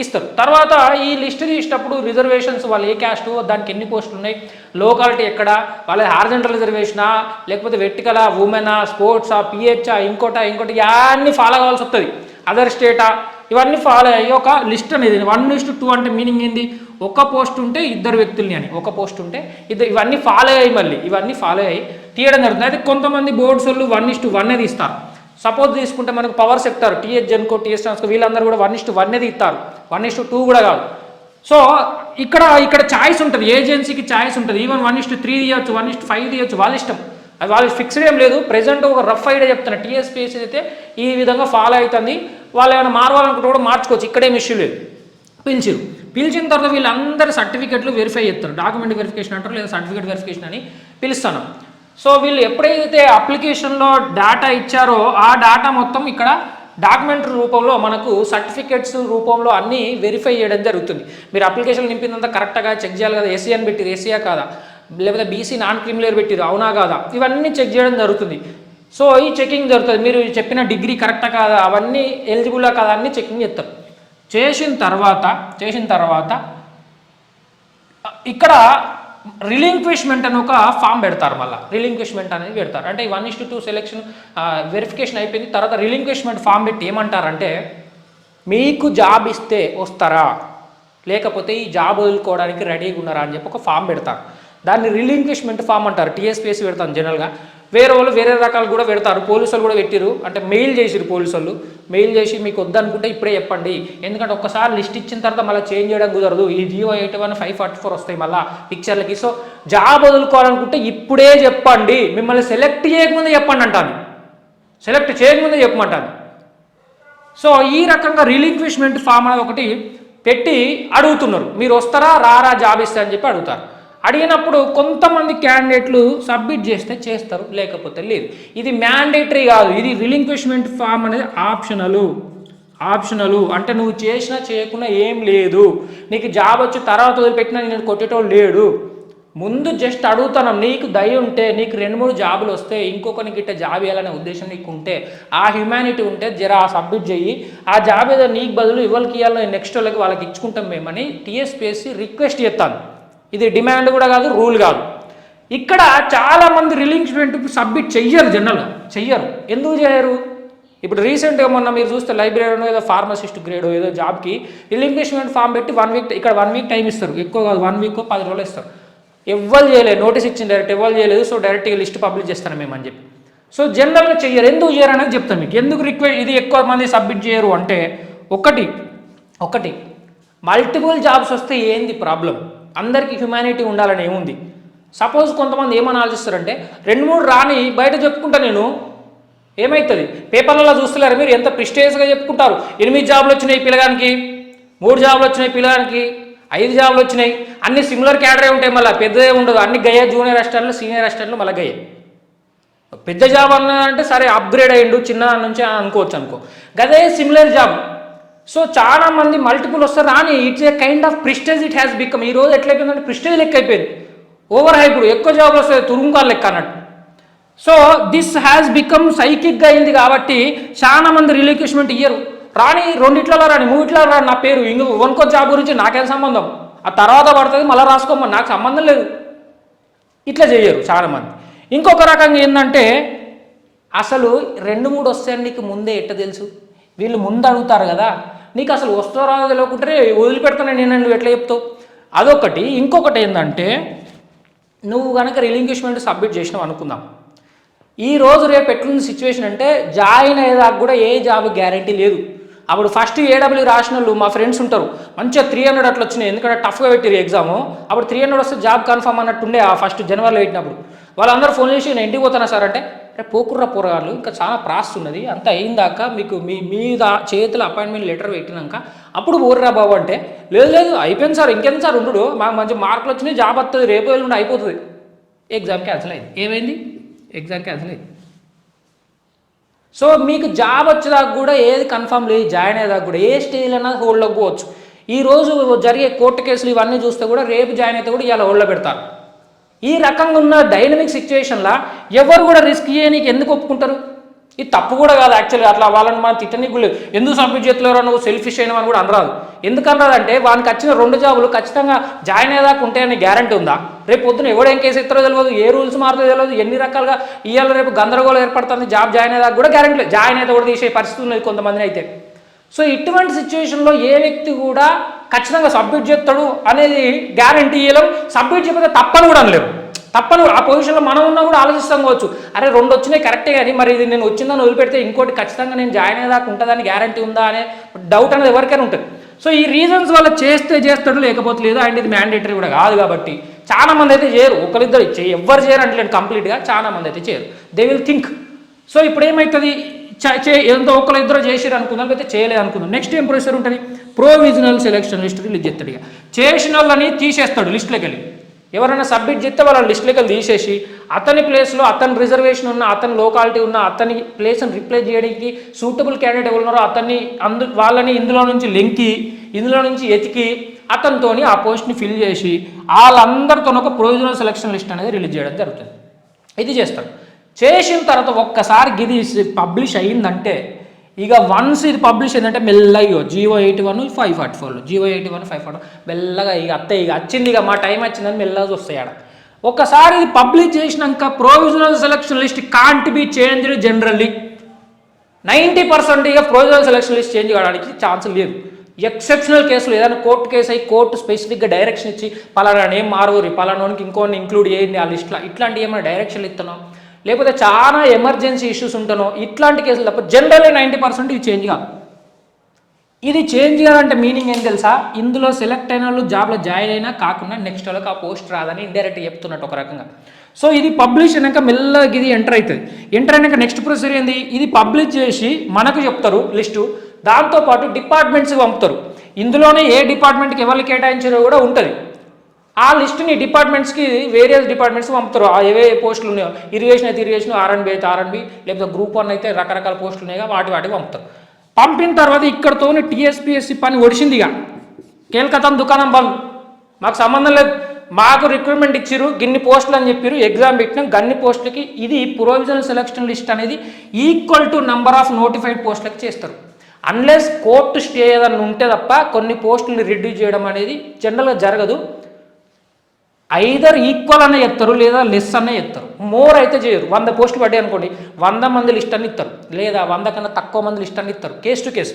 ఇస్తారు. తర్వాత ఈ లిస్ట్ తీసేటప్పుడు రిజర్వేషన్స్, వాళ్ళు ఏ క్యాస్ట్, దానికి ఎన్ని పోస్టులు ఉన్నాయి, లోకాలిటీ ఎక్కడ, వాళ్ళ హారిజంటల్ రిజర్వేషనా లేకపోతే వెర్టికలా, ఉమెనా, స్పోర్ట్సా, PHా, ఇంకోటి ఇవన్నీ ఫాలో కావాల్సి వస్తుంది, అదర్ స్టేటా, ఇవన్నీ ఫాలో అయ్యి ఒక లిస్ట్ అనేది. 1:2 అంటే మీనింగ్ ఏంది, ఒక పోస్ట్ ఉంటే 2 వ్యక్తుల్ని అని, ఒక పోస్ట్ ఉంటే ఇవన్నీ ఫాలో అయ్యి తీయడం జరుగుతుంది. అయితే కొంతమంది బోర్డ్స్ వాళ్ళు 1:1 ఇస్తారు. సపోజ్ తీసుకుంటే మనకు power sector, TH Genco, TS Transco, వీళ్ళందరూ కూడా 1:1 ఇస్తారు, 1:2 కూడా కాదు. సో ఇక్కడ ఛాయిస్ ఉంటుంది, ఏజెన్సీకి ఛాయిస్ ఉంటుంది. ఈవెన్ 1:3 ఇవ్వచ్చు, 1:5 ఇవ్వచ్చు, వాళ్ళ ఇష్టం, అది వాళ్ళు ఫిక్స్డ్ ఏం లేదు. ప్రెజెంట్ ఒక రఫ్ ఐడియా చెప్తున్నా, TSPSC అయితే ఈ విధంగా ఫాలో అవుతుంది, వాళ్ళు ఏమైనా మారవాలనుకుంటే కూడా మార్చుకోవచ్చు, ఇక్కడేం ఇష్యూ లేదు. పిలిచిన తర్వాత వీళ్ళందరూ సర్టిఫికెట్లు వెరిఫై చేస్తారు, డాక్యుమెంట్ వెరిఫికేషన్ అంటారు, లేదా సర్టిఫికేట్ వెరిఫికేషన్ అని పిలుస్తాను. సో వీళ్ళు ఎప్పుడైతే అప్లికేషన్లో డేటా ఇచ్చారో ఆ డేటా మొత్తం ఇక్కడ డాక్యుమెంట్ రూపంలో, మనకు సర్టిఫికేట్స్ రూపంలో అన్నీ వెరిఫై చేయడం జరుగుతుంది. మీరు అప్లికేషన్ నింపినంత కరెక్ట్గా చెక్ చేయాలి కదా, SC అని పెట్టిరు, SCయా కాదా, లేకపోతే BC నాన్ క్రిమినల్ పెట్టిరు, అవునా కాదా, ఇవన్నీ చెక్ చేయడం జరుగుతుంది. సో ఈ చెకింగ్ జరుగుతుంది, మీరు చెప్పిన డిగ్రీ కరెక్టా కాదా, అవన్నీ ఎలిజిబుల్లా కాదా అన్నీ చెకింగ్ చేస్తారు. చేసిన తర్వాత ఇక్కడ రిలింక్విష్మెంట్ అని ఒక ఫామ్ పెడతారు, మళ్ళీ రిలింక్విష్మెంట్ అనేది పెడతారు. అంటే 1:2 సెలెక్షన్ వెరిఫికేషన్ అయిపోయింది, తర్వాత రిలింక్విష్మెంట్ ఫామ్ పెట్టి ఏమంటారంటే, మీకు జాబ్ ఇస్తే వస్తారా, లేకపోతే ఈ జాబ్ వదులుకోవడానికి రెడీగా ఉన్నారా అని చెప్పి ఒక ఫామ్ పెడతారు. దాన్ని రిలింక్విష్మెంట్ ఫామ్ అంటారు. TSPSC పెడతాను జనరల్గా, వేరే రకాలు కూడా పెడతారు. పోలీసులు కూడా పెట్టిరు, అంటే మెయిల్ చేసిరు, పోలీసులు మెయిల్ చేసి మీకు వద్దనుకుంటే ఇప్పుడే చెప్పండి, ఎందుకంటే ఒక్కసారి లిస్ట్ ఇచ్చిన తర్వాత మళ్ళీ చేంజ్ చేయడం కుదరదు, ఈ GO 81/544 వస్తాయి మళ్ళీ పిక్చర్లకి. సో జాబ్ వదులుకోవాలనుకుంటే ఇప్పుడే చెప్పండి, మిమ్మల్ని సెలెక్ట్ చేయకముందే చెప్పండి అంటాను, సెలెక్ట్ చేయకముందే చెప్పమంటాను. సో ఈ రకంగా రిలింక్విష్మెంట్ ఫామ్ అనేది ఒకటి పెట్టి అడుగుతున్నారు, మీరు వస్తారా రారా జాబ్ ఇస్తా అని చెప్పి అడుగుతారు. అడిగినప్పుడు కొంతమంది క్యాండిడేట్లు సబ్మిట్ చేస్తే చేస్తారు, లేకపోతే లేదు. ఇది మ్యాండేటరీ కాదు, ఇది రిలింక్విష్మెంట్ ఫామ్ అనేది ఆప్షనలు. అంటే నువ్వు చేసినా చేయకుండా ఏం లేదు, నీకు జాబ్ వచ్చి తర్వాత వదిలిపెట్టినా నేను కొట్టేటోళ్ళు లేడు. ముందు జస్ట్ అడుగుతాను, నీకు దయ ఉంటే, నీకు 2-3 జాబులు వస్తే ఇంకొకరికి గిట్ట జాబ్ ఇవ్వాలనే ఉద్దేశం నీకు ఉంటే, ఆ హ్యుమానిటీ ఉంటే జరా సబ్మిట్ చెయ్యి, ఆ జాబ్ ఏదో నీకు బదులు ఇవ్వరికి ఇవ్వాలని నెక్స్ట్ వాళ్ళకి ఇచ్చుకుంటాం మేమని TSPSC రిక్వెస్ట్ చేస్తాను. ఇది డిమాండ్ కూడా కాదు, రూల్ కాదు. ఇక్కడ చాలామంది రిలింక్విష్మెంట్ సబ్మిట్ చెయ్యరు, జనరల్గా చెయ్యరు. ఎందుకు చేయరు? ఇప్పుడు రీసెంట్గా మొన్న మీరు చూస్తే లైబ్రరీలో ఏదో ఫార్మసిస్ట్ గ్రేడ్ ఏదో జాబ్కి రిలింక్విష్మెంట్ ఫామ్ పెట్టి 1 వీక్, ఇక్కడ 1 వీక్ టైం ఇస్తారు, ఎక్కువ కాదు 1 వీక్ 10 రోజులు ఇస్తారు. ఎవ్వరు చేయలేదు, నోటీస్ ఇచ్చింది డైరెక్ట్, ఎవ్వరు చేయలేదు. సో డైరెక్ట్గా లిస్ట్ పబ్లిష్ చేస్తాను మేము అని చెప్పి. సో జనరల్గా చెయ్యరు. ఎందుకు చేయరు అనేది చెప్తాను మీకు. ఎందుకు ఇది ఎక్కువ మంది సబ్మిట్ చేయరు అంటే, ఒకటి మల్టిపుల్ జాబ్స్ వస్తే ఏంది ప్రాబ్లం? అందరికీ హ్యుమానిటీ ఉండాలని ఏముంది? సపోజ్ కొంతమంది ఏమని ఆలోచిస్తారంటే 2-3 రాని బయట చెప్పుకుంటా నేను, ఏమవుతుంది? పేపర్లలో చూస్తలేరు మీరు, ఎంత ప్రిస్టేజ్గా చెప్పుకుంటారు. 8 జాబులు వచ్చినాయి పిల్లగానికి, 3 జాబులు వచ్చినాయి పిల్లగానికి, 5 జాబులు వచ్చినాయి, అన్ని సిమిలర్ క్యాడరే ఉంటాయి, మళ్ళీ పెద్దదే ఉండదు. అన్ని గయ్య జూనియర్ అసిస్టెంట్లు, సీనియర్ అసిస్టెంట్లు మళ్ళీ గయ్య. పెద్ద జాబ్ అన్నదంటే సరే అప్గ్రేడ్ అయ్యిండు చిన్న నుంచి అనుకోవచ్చు. గదే సిమిలర్ జాబ్. సో చాలా మంది మల్టిపుల్ వస్తారు రాని, it's a kind of prestige it has become. ఈ రోజు ఎట్లయిపోయిందంటే ప్రిస్టేజ్ లెక్క అయిపోయింది, ఓవర్ హైప్డ్, ఎక్కువ జాబ్లు వస్తాయి తురుంకాలు లెక్క అన్నట్టు. సో దిస్ హ్యాస్ బికమ్ సైకిక్గా అయింది కాబట్టి చాలా మంది రిలింక్విష్మెంట్ ఇయ్యరు. రాని 2 రాని 3 రాని, నా పేరు ఇంకో జాబ్ గురించి నాకేం సంబంధం, ఆ తర్వాత పడుతుంది మళ్ళీ రాసుకోమని, నాకు సంబంధం లేదు, ఇట్లా చేయరు చాలామంది. ఇంకొక రకంగా ఏంటంటే అసలు 2-3 వస్తాయని నీకు ముందే ఎట్ట తెలుసు? వీళ్ళు ముందు అడుగుతారు కదా, నీకు అసలు వస్తో రాదో తెలియకుంటే వదిలిపెడతాను నేను, నువ్వు ఎట్లా చెప్తావు? అదొకటి. ఇంకొకటి ఏంటంటే నువ్వు కనుక రిలింక్విష్మెంట్ సబ్మిట్ చేసినావు అనుకుందాం, ఈ రోజు రేపు ఎట్లుంది సిచ్యువేషన్ అంటే జాయిన్ అయ్యేదాకా కూడా ఏ జాబ్ గ్యారంటీ లేదు. అప్పుడు ఫస్ట్ ఏడబ్ల్యూ రాసిన వాళ్ళు మా ఫ్రెండ్స్ ఉంటారు, మంచిగా 300 అట్లా వచ్చినాయి, ఎందుకంటే టఫ్గా పెట్టారు ఎగ్జాము. అప్పుడు 300 వస్తే జాబ్ కన్ఫర్మ్ అన్నట్టుండే ఆ ఫస్ట్ జనవరిలో పెట్టినప్పుడు. వాళ్ళందరూ ఫోన్ చేసి నేను ఇంటికి పోతానా సార్ అంటే, రేపు పోకుర్రా పోరగాళ్ళు, ఇంకా చాలా ప్రాసెస్ ఉన్నది, అంత అయిందాక మీకు మీద చేతుల అపాయింట్మెంట్ లెటర్ పెట్టినాక అప్పుడు పోర్రా బాబు అంటే, లేదు అయిపోయింది సార్, ఇంకెంత సార్ ఉండు, మాకు మంచి మార్కులు వచ్చినాయి, జాబ్ వస్తుంది, రేపు వెళ్ళి అయిపోతుంది. ఎగ్జామ్ క్యాన్సిల్ అయింది. ఏమైంది? ఎగ్జామ్ క్యాన్సిల్ అయింది. సో మీకు జాబ్ వచ్చేదాకా కూడా ఏది కన్ఫర్మ్ లేదు, జాయిన్ అయ్యేదాకా కూడా ఏ స్టేజ్లో అయినా హోల్డ్లోకి పోవచ్చు. ఈరోజు జరిగే కోర్టు కేసులు ఇవన్నీ చూస్తే కూడా రేపు జాయిన్ అయితే కూడా ఇలా హోల్డ్లో పెడతారు. ఈ రకంగా ఉన్న డైనమిక్ సిచ్యువేషన్లో ఎవరు కూడా రిస్క్ చేయడానికి ఎందుకు ఒప్పుకుంటారు? ఇది తప్పు కూడా కాదు యాక్చువల్గా, అట్లా వాళ్ళని మనం తిట్టనీకు లేదు. ఎందుకు సబ్మిట్ చేతులేరో నువ్వు సెల్ఫిష్ అయినావని కూడా అనరాదు. ఎందుకన్నారంటే వానికి వచ్చిన 2 జాబులు ఖచ్చితంగా జాయిన్ అయ్యేదాకా ఉంటాయని గ్యారంటీ ఉందా? రేపు పొద్దున ఎవడు ఏం కేసు ఎత్తారో తెలియదు, ఏ రూల్స్ మారుతుందో తెలియదు, ఎన్ని రకాలుగా ఇవాళ రేపు గందరగోళం ఏర్పడుతుంది. జాబ్ జాయిన్ అయ్యేదాకా కూడా గ్యారంటీ లేదు, జాయిన్ అయితే కూడా తీసే పరిస్థితి ఉన్నది కొంతమందిని అయితే. సో ఇటువంటి సిచ్యువేషన్లో ఏ వ్యక్తి కూడా ఖచ్చితంగా సబ్మిట్ చేస్తాడు అనేది గ్యారంటీ ఇవ్వలేం. సబ్మిట్ చేయకపోతే తప్పని కూడా అనలేము. తప్పను ఆ పొజిషన్లో మనం ఉన్నా కూడా ఆలోచిస్తాం కావచ్చు, అరే 2 వచ్చినాయి కరెక్టే, కానీ మరి ఇది నేను వచ్చిందని వదిలిపెడితే ఇంకోటి ఖచ్చితంగా నేను జాయిన్ అయ్యేదాకా ఉంటుందని గ్యారంటీ ఉందా అనే డౌట్ అనేది ఎవరికైనా ఉంటుంది. సో ఈ రీజన్స్ వల్ల చేస్తాడు, లేకపోతే లేదు. అండ్ ఇది మ్యాండేటరీ కూడా కాదు కాబట్టి చాలా మంది అయితే చేయరు. ఒకరిద్దరు ఎవరు చేయరు అంటే కంప్లీట్గా చాలా మంది అయితే చేయరు, దే విల్ థింక్. సో ఇప్పుడు ఏమవుతుంది, ఎంతో ఒకరిద్దరు చేసారు అనుకుందాం, అయితే చేయలేదు అనుకుందాం. నెక్స్ట్ ఏం ప్రొసీజర్ ఉంటుంది? ప్రొవిజనల్ సెలక్షన్ లిస్ట్ రిలీజ్ చేస్తాడు. ఇక చేసిన వాళ్ళని తీసేస్తాడు లిస్టులోకి వెళ్ళి. ఎవరైనా సబ్మిట్ చేస్తే వాళ్ళ లిస్టులోకి చేసేసి అతని ప్లేస్లో అతని రిజర్వేషన్ ఉన్న, అతని లోకాలిటీ ఉన్న, అతని ప్లేస్ని రిప్లేస్ చేయడానికి సూటబుల్ క్యాండిడేట్ ఎవరు ఉన్నారో అతన్ని వాళ్ళని ఇందులో నుంచి లెంకి, ఇందులో నుంచి ఎతికి అతనితోని ఆ పోస్ట్ని ఫిల్ చేసి వాళ్ళందరితో ఒక ప్రొవిజనల్ సెలక్షన్ లిస్ట్ అనేది రిలీజ్ చేయడం జరుగుతుంది. ఇది చేస్తాడు. చేసిన తర్వాత ఒక్కసారి ఇది పబ్లిష్ అయ్యిందంటే ఇక వన్స్ ఇది పబ్లిష్ అయిందంటే మెల్లగా 081 544 081 544 మెల్లగా ఇక ఇక వచ్చింది, ఇక మా టైం వచ్చిందని మెల్లగా వస్తాయి ఆడ. ఒకసారి ఇది పబ్లిష్ చేసినాక provisional selection list can't be changed generally. 90% ఇక ప్రొవిజనల్ సెలక్షన్ లిస్ట్ చేంజ్ కావడానికి ఛాన్స్ లేదు. ఎక్సెప్షనల్ కేసులు ఏదైనా కోర్టు కేసు అయ్యి కోర్టు స్పెసిఫిక్గా డైరెక్షన్ ఇచ్చి పలానా నేమ్ మారువురి, పలానానికి ఇంకోని ఇంక్లూడ్ చేయండి ఆ లిస్ట్లో, ఇట్లాంటి ఏమైనా డైరెక్షన్లు ఇస్తున్నాం, లేకపోతే చాలా ఎమర్జెన్సీ ఇష్యూస్ ఉంటానో ఇట్లాంటి కేసులు తప్ప జనరల్లీ 90% ఇది చేంజ్ కాదు. ఇది చేంజ్ కాదంటే మీనింగ్ ఏం తెలుసా? ఇందులో సెలెక్ట్ అయిన వాళ్ళు జాబ్లో జాయిన్ అయినా కాకుండా నెక్స్ట్ వాళ్ళకి ఆ పోస్ట్ రాదని ఇండైరెక్ట్ చెప్తున్నట్టు ఒక రకంగా. సో ఇది పబ్లిష్ అయినాక మెల్లగా ఇది ఎంటర్ అవుతుంది. ఎంటర్ అయినాక నెక్స్ట్ ప్రొసీజర్ ఏంది? ఇది పబ్లిష్ చేసి మనకు చెప్తారు లిస్టు, దాంతోపాటు డిపార్ట్మెంట్స్కి పంపుతారు. ఇందులోనే ఏ డిపార్ట్మెంట్కి ఎవరు కేటాయించారో కూడా ఉంటుంది. ఆ లిస్టుని డిపార్ట్మెంట్స్కి వేరియస్ డిపార్ట్మెంట్స్కి పంపుతారు. ఏవే పోస్టులు ఉన్నాయో, ఇరిగేషన్ అయితే ఇరిగేషన్, R&B అయితే R&B, లేకపోతే గ్రూప్ 1 అయితే రకరకాల పోస్టులు ఉన్నాయిగా వాటికి పంపుతారు. పంపిన తర్వాత ఇక్కడతోనే TSPSC పని ఒడిసింది. ఇక కేల్కతం దుకాణం బంద్, మాకు సంబంధం లేదు, మాకు రిక్రూట్మెంట్ ఇచ్చిరు, గిన్ని పోస్టులు అని చెప్పారు, ఎగ్జామ్ పెట్టినాం, గన్ని పోస్టులకి. ఇది ప్రొవిజనల్ సెలక్షన్ లిస్ట్ అనేది equal to number of notified పోస్టులకి చేస్తారు. అన్లెస్ కోర్టు స్టే ఏదన్నా ఉంటే తప్ప కొన్ని పోస్టులను రిడ్యూస్ చేయడం అనేది జనరల్గా జరగదు. ఐదర్ ఈక్వల్ అనే చెప్తారు లేదా లెస్ అనే చెప్తారు. మోర్ అయితే చేయరు. 100 పోస్టులు పడ్డాయి అనుకోండి, 100 మంది లిస్ట్ అని ఇస్తారు, లేదా 100 కన్నా తక్కువ మంది లిస్ట్ అని ఇస్తారు. Case to case.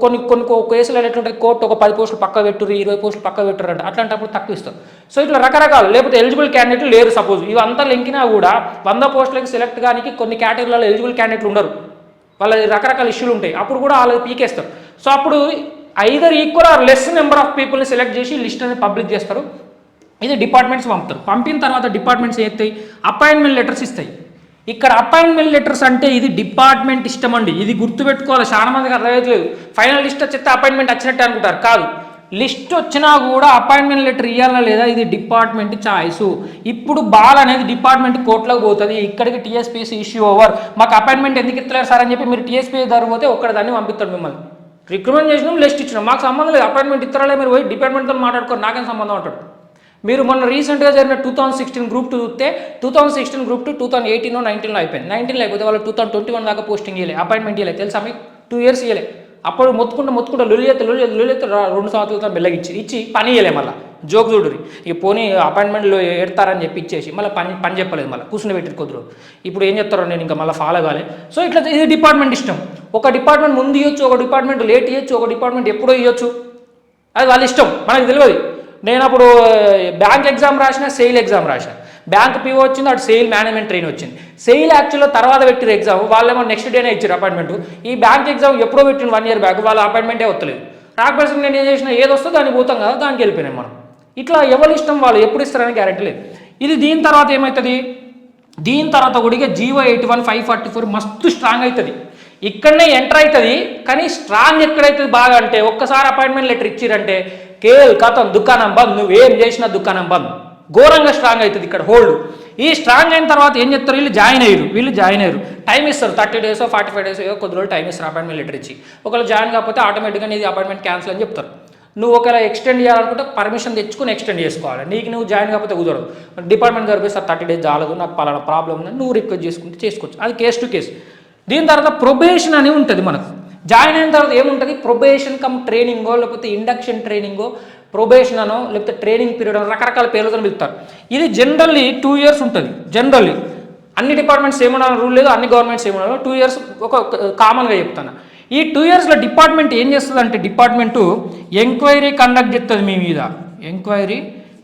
కొన్ని కొన్ని కేసులు ఎట్లుంటే కోర్టు ఒక 10 పోస్టులు పక్క పెట్టురు, 20 పోస్టులు పక్క పెట్టురు అంటే అట్లాంటప్పుడు తక్కువ ఇస్తారు. సో ఇట్లా రకరకాలు. లేకపోతే ఎలిజిబుల్ క్యాండిడేట్లు లేరు సపోజ్, ఇవంతా లెంకినా కూడా 100 పోస్టులకి సెలెక్ట్ కానీ కొన్ని కేటగిరీలలో ఎలిజిబుల్ క్యాండిడేట్లు ఉండరు, వాళ్ళ రకరకాల ఇష్యూలు ఉంటాయి, అప్పుడు కూడా వాళ్ళు పీకేస్తారు. సో అప్పుడు either equal or less number of పీపుల్ని సెలెక్ట్ చేసి లిస్ట్ అనేది పబ్లిక్ చేస్తారు. ఇది డిపార్ట్మెంట్స్ పంపుతారు. పంపిన తర్వాత డిపార్ట్మెంట్స్ ఏస్తాయి, అపాయింట్మెంట్ లెటర్స్ ఇస్తాయి. ఇక్కడ అపాయింట్మెంట్ లెటర్స్ అంటే ఇది డిపార్ట్మెంట్ ఇష్టం అండి, ఇది గుర్తుపెట్టుకోవాలి. చాలా మందికి అర్థమవుతలేదు. ఫైనల్ లిస్ట్ వచ్చేస్తే అపాయింట్మెంట్ వచ్చినట్టే అనుకుంటారు, కాదు. లిస్ట్ వచ్చినా కూడా అపాయింట్మెంట్ లెటర్ ఇవ్వాలా లేదా ఇది డిపార్ట్మెంట్ చాయిస్. ఇప్పుడు బాల్ అనేది డిపార్ట్మెంట్ కోర్టులోకి పోతుంది, ఇక్కడికి టీఎస్పీఎస్సీ ఇష్యూ ఓవర్, మాకు అపాయింట్మెంట్ ఎందుకు ఇస్తలేరు సార్ అని చెప్పి మీరు టీఎస్పీఎస్సీ దగ్గర పోతే ఒక్కడ దాన్ని పంపిస్తాడు మిమ్మల్ని. రిక్రూట్మెంట్ చేసినాం, లిస్ట్ ఇచ్చినాం, మాకు సంబంధం లేదు, అపాయింట్మెంట్ ఇస్తారా మీరు పోయి డిపార్ట్మెంట్తో మాట్లాడుకోరు, నాకేం సంబంధం అంటాడు. మీరు మొన్న రీసెంట్గా జరిగిన 2016 గ్రూప్ 2 చూస్తే 2016 గ్రూప్ 2 2018 19లో అయిపోయింది. 19లో అయిపోతే వాళ్ళు 2021 దాకా పోస్టింగ్ ఇవ్వలే, అపాయింట్మెంట్ ఇవ్వలేదు తెలుసా మీకు. 2 years ఇవ్వలే. అప్పుడు మొత్తుకుంటూ లొలియెత్త 2 సంవత్సరాలతో బెల్లగిచ్చి ఇచ్చి పని ఇవ్వలే. మళ్ళీ జోక్ చూడురి, ఇక పోనీ అపాయింట్మెంట్లో ఎడతారని చెప్పి ఇచ్చేసి మళ్ళీ పని చెప్పలేదు, మళ్ళీ కూర్చుని పెట్టి కొద్దురు. ఇప్పుడు ఏం చెప్తారో నేను ఇంకా మళ్ళీ ఫాలో కాలే. సో ఇట్లా ఇది డిపార్ట్మెంట్ ఇష్టం. ఒక డిపార్ట్మెంట్ ముందు ఇవ్వచ్చు, ఒక డిపార్ట్మెంట్ లేట్ ఇవ్వచ్చు, ఒక డిపార్ట్మెంట్ ఎప్పుడో ఇవ్వచ్చు, అది వాళ్ళ ఇష్టం, మనకు తెలియదు. నేను అప్పుడు బ్యాంక్ ఎగ్జామ్ రాసిన, సెయిల్ ఎగ్జామ్ రాసిన. బ్యాంక్ పీఓ వచ్చింది, అటు సెయిల్ మేనేజ్మెంట్ ట్రైన్ వచ్చింది. సెయిల్ యాక్చువల్గా తర్వాత పెట్టిన ఎగ్జామ్, వాళ్ళేమో నెక్స్ట్ డేనే ఇచ్చారు అపాయింట్మెంట్. ఈ బ్యాంక్ ఎగ్జామ్ ఎప్పుడో పెట్టిన 1 year బ్యాక్, వాళ్ళ అపాయింట్మెంటే వస్తలేదు. రాకపోతే నేను ఏం చేసిన, ఏది వస్తుందో దానికి పోతాం కదా, దానికి వెళ్ళిపోయినాం మనం. ఇట్లా ఎవరి ఇష్టం వాళ్ళు, ఎప్పుడు ఇస్తారని గ్యారెంటీ లేదు. ఇది దీని తర్వాత ఏమవుతుంది, దీని తర్వాత కూడా జీవో 81 544 మస్తు స్ట్రాంగ్ అవుతుంది. ఇక్కడనే ఎంటర్ అవుతుంది, కానీ స్ట్రాంగ్ ఎక్కడైతుంది బాగా అంటే, ఒక్కసారి అపాయింట్మెంట్ లెటర్ ఇచ్చిరంటే కేల్ కథం దుకాణం బంద్, నువ్వేం చేసినా దుకాణం బంద్, ఘోరంగా స్ట్రాంగ్ అవుతుంది ఇక్కడ హోల్డ్. ఈ స్ట్రాంగ్ అయిన తర్వాత ఏం చెప్తారు, వీళ్ళు జాయిన్ అయ్యారు, టైం ఇస్తారు, 30 days 45 days కొద్ది రోజులు టైం ఇస్తారు అపాయింట్మెంట్ లెటర్ ఇచ్చి. ఒకవేళ జాయిన్ కాకపోతే ఆటోమేటిక్గా నీది అపాయింట్మెంట్ క్యాన్సిల్ అని చెప్తారు. నువ్వు ఒకవేళ ఎక్స్టెండ్ చేయాలనుకుంటే పర్మిషన్ తెచ్చుకుని ఎక్స్టెండ్ చేసుకోవాలి. నీకు నువ్వు జాయిన్ కాకపోతే కుదరదు. డిపార్ట్మెంట్ జరిపి సార్ 30 days చాలదు, నాకు పలానా ప్రాబ్లం ఉందని నువ్వు రిక్వెస్ట్ చేసుకుంటే చేసుకోవచ్చు. అది కేస్ టు కేసు. దీని తర్వాత ప్రొబేషన్ అని ఉంటుంది మనకు. జాయిన్ అయిన తర్వాత ఏముంటుంది, ప్రొబేషన్ కమ్ ట్రైనింగో, లేకపోతే ఇండక్షన్ ట్రైనింగో, ప్రొబేషన్ అనో, లేకపోతే ట్రైనింగ్ పీరియడ్ అనో, రకరకాల పేర్లతో పిలుస్తారు. ఇది జనరల్లీ 2 years ఉంటుంది. జనరల్లీ అన్ని డిపార్ట్మెంట్స్ ఏమన్నా రూల్ లేదు, అన్ని గవర్నమెంట్స్ ఏమన్నా 2 years ఒక కామన్గా చెప్తాను. ఈ 2 yearsలో డిపార్ట్మెంట్ ఏం చేస్తుంది అంటే, డిపార్ట్మెంటు ఎంక్వైరీ కండక్ట్ చేస్తుంది, మీ మీద ఎంక్వైరీ